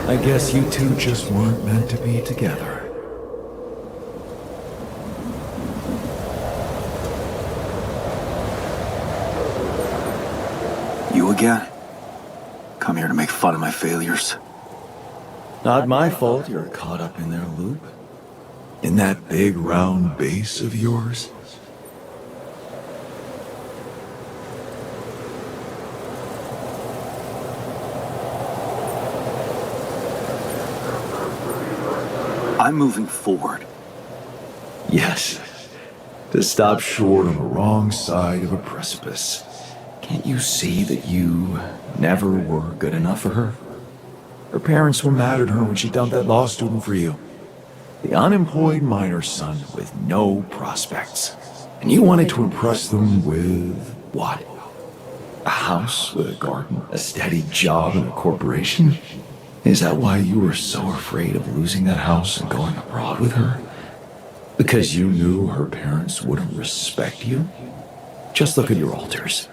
I guess you two just weren't meant to be together. You again? Come here to make fun of my failures. Not my fault you're caught up in their loop. In that big round base of yours. I'm moving forward. Yes. To stop short on the wrong side of a precipice. Can't you see that you never were good enough for her? Her parents were mad at her when she dumped that law student for you. The unemployed miner's son with no prospects. And you wanted to impress them with what? A house with a garden, a steady job and a corporation? Is that why you were so afraid of losing that house and going abroad with her? Because you knew her parents wouldn't respect you? Just look at your altars.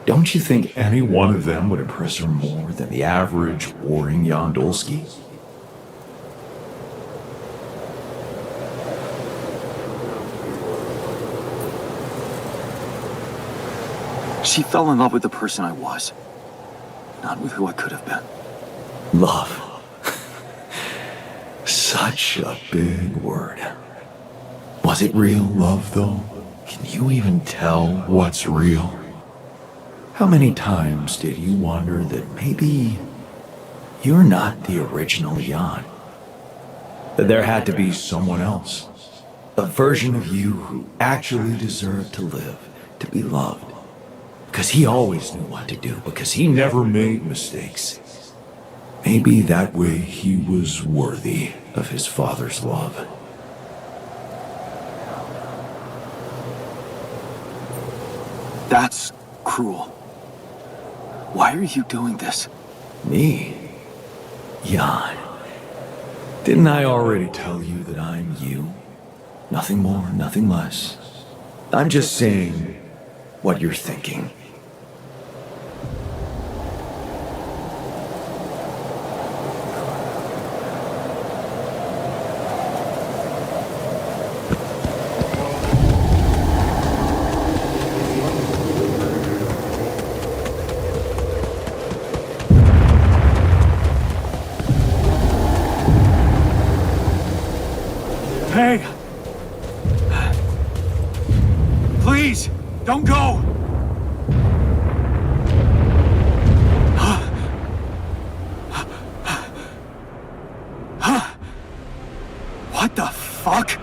Don't you think any one of them would impress her more than the average warring Jan Dolsky? She fell in love with the person I was, not with who I could have been. Love. Such a big word. Was it real love, though? Can you even tell what's real? How many times did you wonder that maybe you're not the original Jan? That there had to be someone else. A version of you who actually deserved to live, to be loved. Because he always knew what to do, because he never made mistakes. Maybe that way he was worthy of his father's love. That's cruel. Why are you doing this? Me? Jan. Didn't I already tell you that I'm you? Nothing more, nothing less. I'm just saying what you're thinking. Hey! Please, don't go! What the fuck?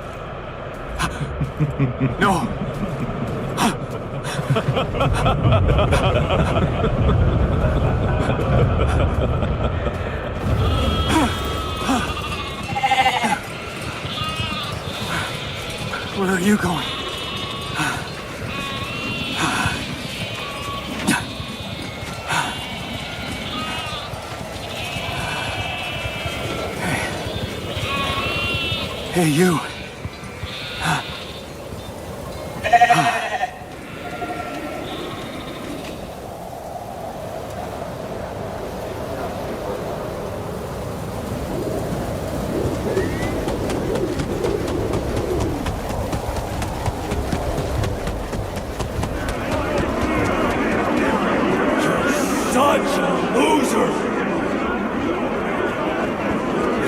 No! Where are you going? Hey, you. Such a loser!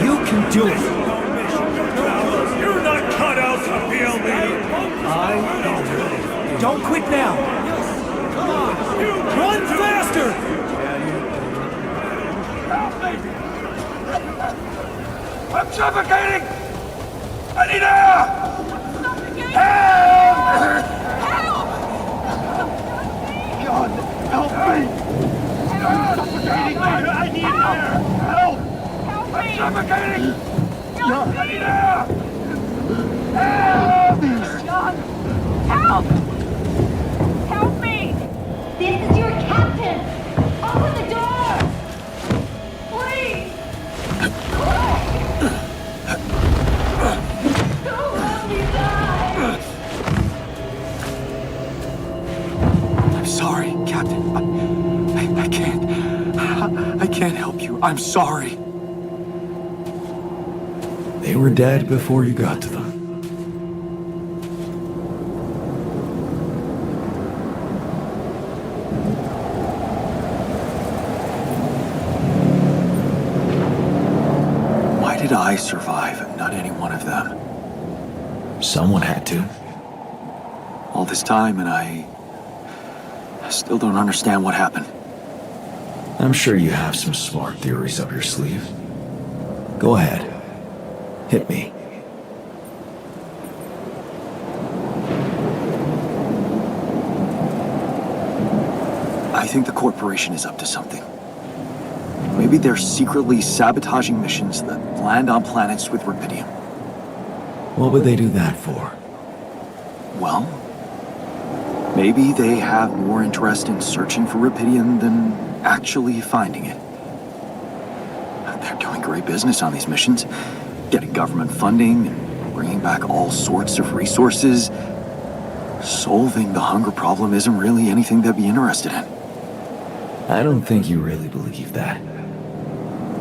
You can do it! You're not cut out to be a leader! I know. Don't quit now! Come on! Run faster! Help me! I'm suffocating! I need air! Help! God, help me! I'm suffocating! I need air! Help! I'm suffocating! John, I need air! Help! John! Help! Help me! This is your captain! Open the door! Please! Don't let me die! I'm sorry, Captain. I can't. I can't help you. I'm sorry. They were dead before you got to them. Why did I survive and not any one of them? Someone had to. All this time, and I still don't understand what happened. I'm sure you have some smart theories up your sleeve. Go ahead. Hit me. I think the corporation is up to something. Maybe they're secretly sabotaging missions that land on planets with rubidium. What would they do that for? Well, maybe they have more interest in searching for rubidium than actually finding it. They're doing great business on these missions, getting government funding and bringing back all sorts of resources. Solving the hunger problem isn't really anything they'd be interested in. I don't think you really believe that.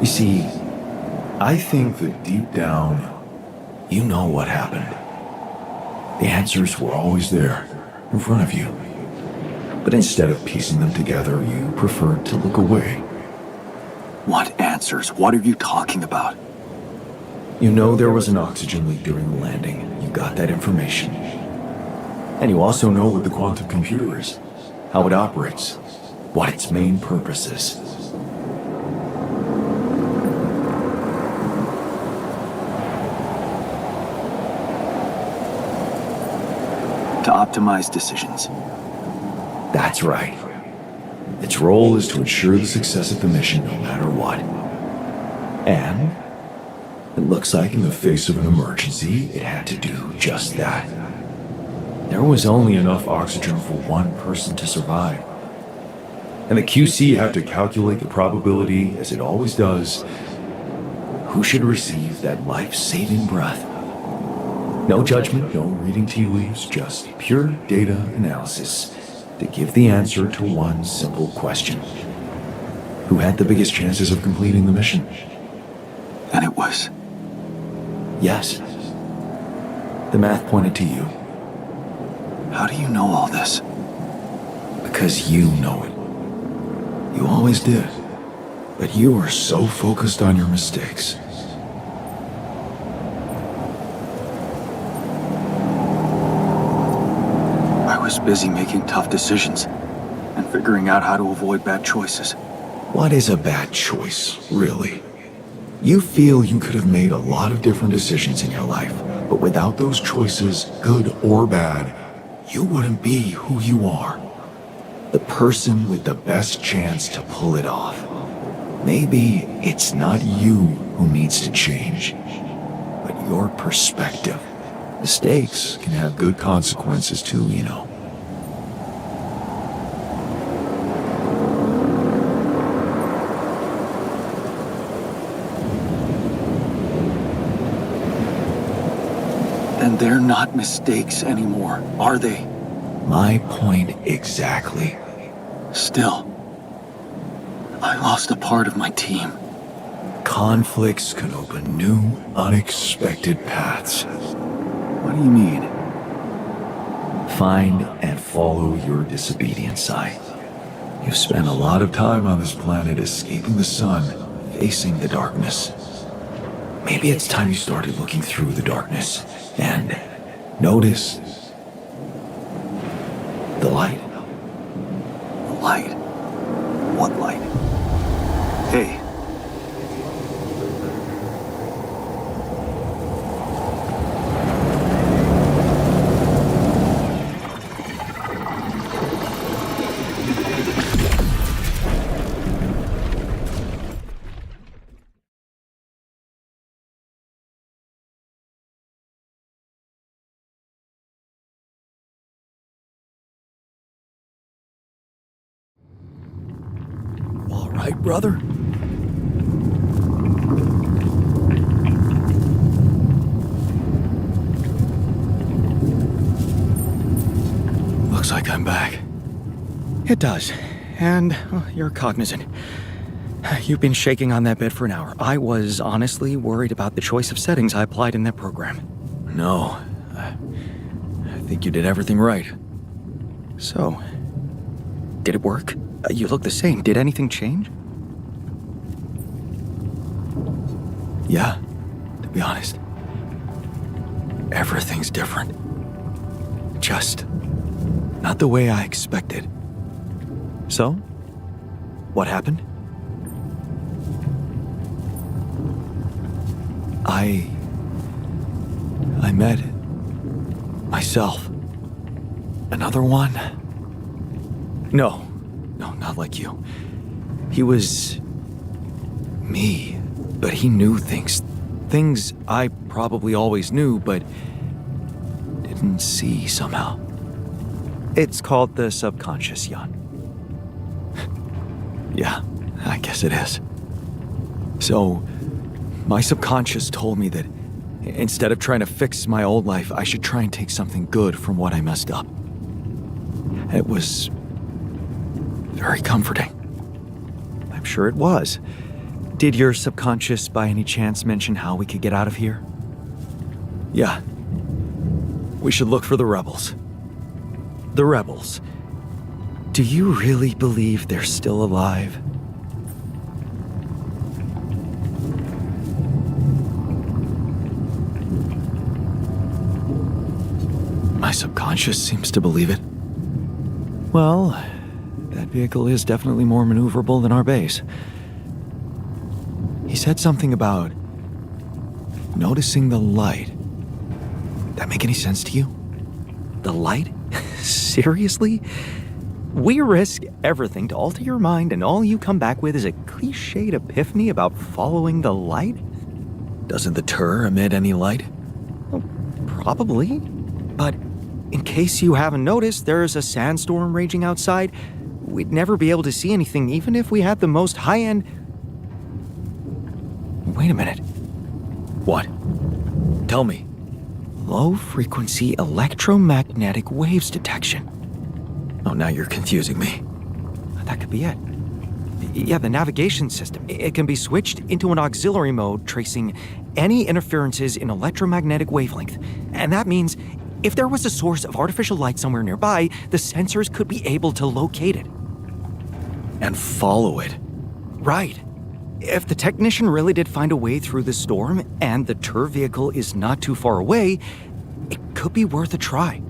You see, I think that deep down, you know what happened. The answers were always there, in front of you. But instead of piecing them together, you preferred to look away. What answers? What are you talking about? You know there was an oxygen leak during the landing. You got that information. And you also know what the quantum computer is, how it operates, what its main purpose is. To optimize decisions. That's right. Its role is to ensure the success of the mission no matter what. And it looks like in the face of an emergency, it had to do just that. There was only enough oxygen for one person to survive. And the QC had to calculate the probability, as it always does, who should receive that life-saving breath. No judgment, no reading tea leaves, just pure data analysis to give the answer to one simple question. Who had the biggest chances of completing the mission? And it was. Yes. The math pointed to you. How do you know all this? Because you know it. You always did. But you were so focused on your mistakes. I was busy making tough decisions and figuring out how to avoid bad choices. What is a bad choice, really? You feel you could have made a lot of different decisions in your life, but without those choices, good or bad, you wouldn't be who you are. The person with the best chance to pull it off. Maybe it's not you who needs to change, but your perspective. Mistakes can have good consequences too, you know. They're not mistakes anymore, are they? My point exactly. Still, I lost a part of my team. Conflicts can open new, unexpected paths. What do you mean? Find and follow your disobedience side. You've spent a lot of time on this planet escaping the sun, facing the darkness. Maybe it's time you started looking through the darkness and notice the light. Light? What light? Hey. All right, brother. Looks like I'm back. It does. And you're cognizant. You've been shaking on that bed for an hour. I was honestly worried about the choice of settings I applied in that program. No. I think you did everything right. So, did it work? You look the same. Did anything change? Yeah, to be honest. Everything's different. Just not the way I expected. So, what happened? I met myself. Another one? No, not like you. He was me, but he knew things. Things I probably always knew, but didn't see somehow. It's called the subconscious, Jan. Yeah, I guess it is. So, my subconscious told me that instead of trying to fix my old life, I should try and take something good from what I messed up. It was very comforting. I'm sure it was. Did your subconscious by any chance mention how we could get out of here? Yeah. We should look for the rebels. The rebels. Do you really believe they're still alive? My subconscious seems to believe it. Well, that vehicle is definitely more maneuverable than our base. He said something about noticing the light. That make any sense to you? The light? Seriously? We risk everything to alter your mind, and all you come back with is a cliched epiphany about following the light? Doesn't the Tur emit any light? Well, probably. But in case you haven't noticed, there's a sandstorm raging outside. We'd never be able to see anything, even if we had the most high-end... Wait a minute. What? Tell me. Low-frequency electromagnetic waves detection. Oh, now you're confusing me. That could be it. Yeah, the navigation system. It can be switched into an auxiliary mode, tracing any interferences in electromagnetic wavelength. And that means if there was a source of artificial light somewhere nearby, the sensors could be able to locate it. And follow it. Right. If the technician really did find a way through the storm, and the Tur vehicle is not too far away, it could be worth a try.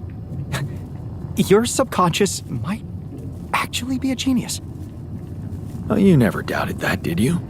Your subconscious might actually be a genius. Oh, you never doubted that, did you?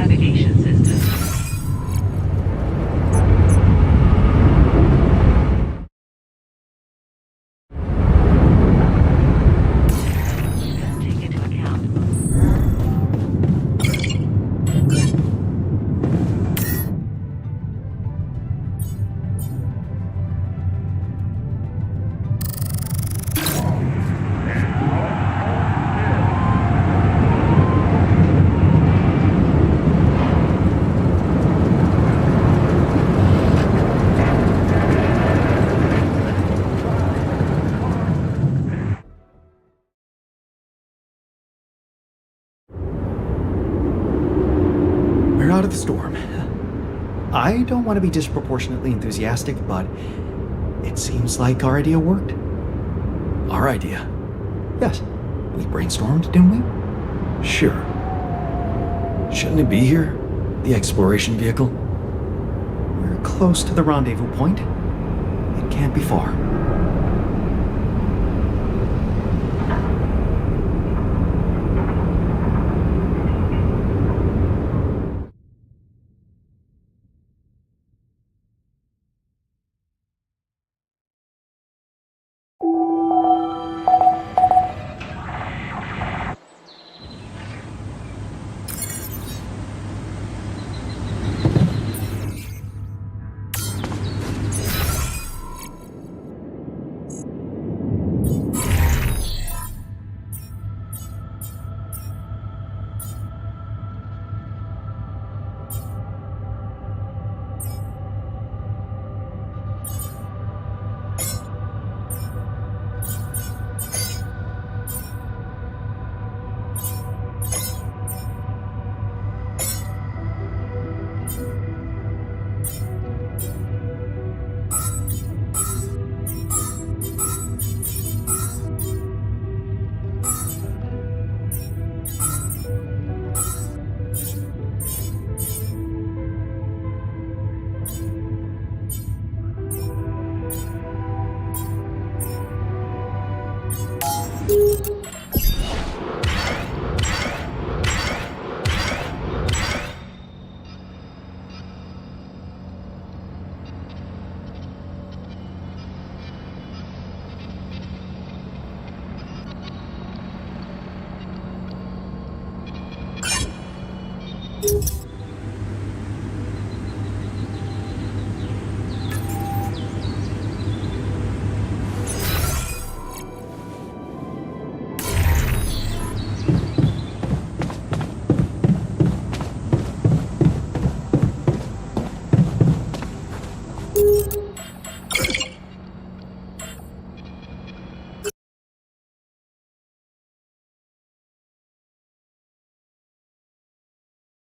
navigation system. Take into account. We're out of the storm. I don't want to be disproportionately enthusiastic, but it seems like our idea worked. Our idea? Yes, we brainstormed, didn't we? Sure. Shouldn't it be here? The exploration vehicle? We're close to the rendezvous point. It can't be far.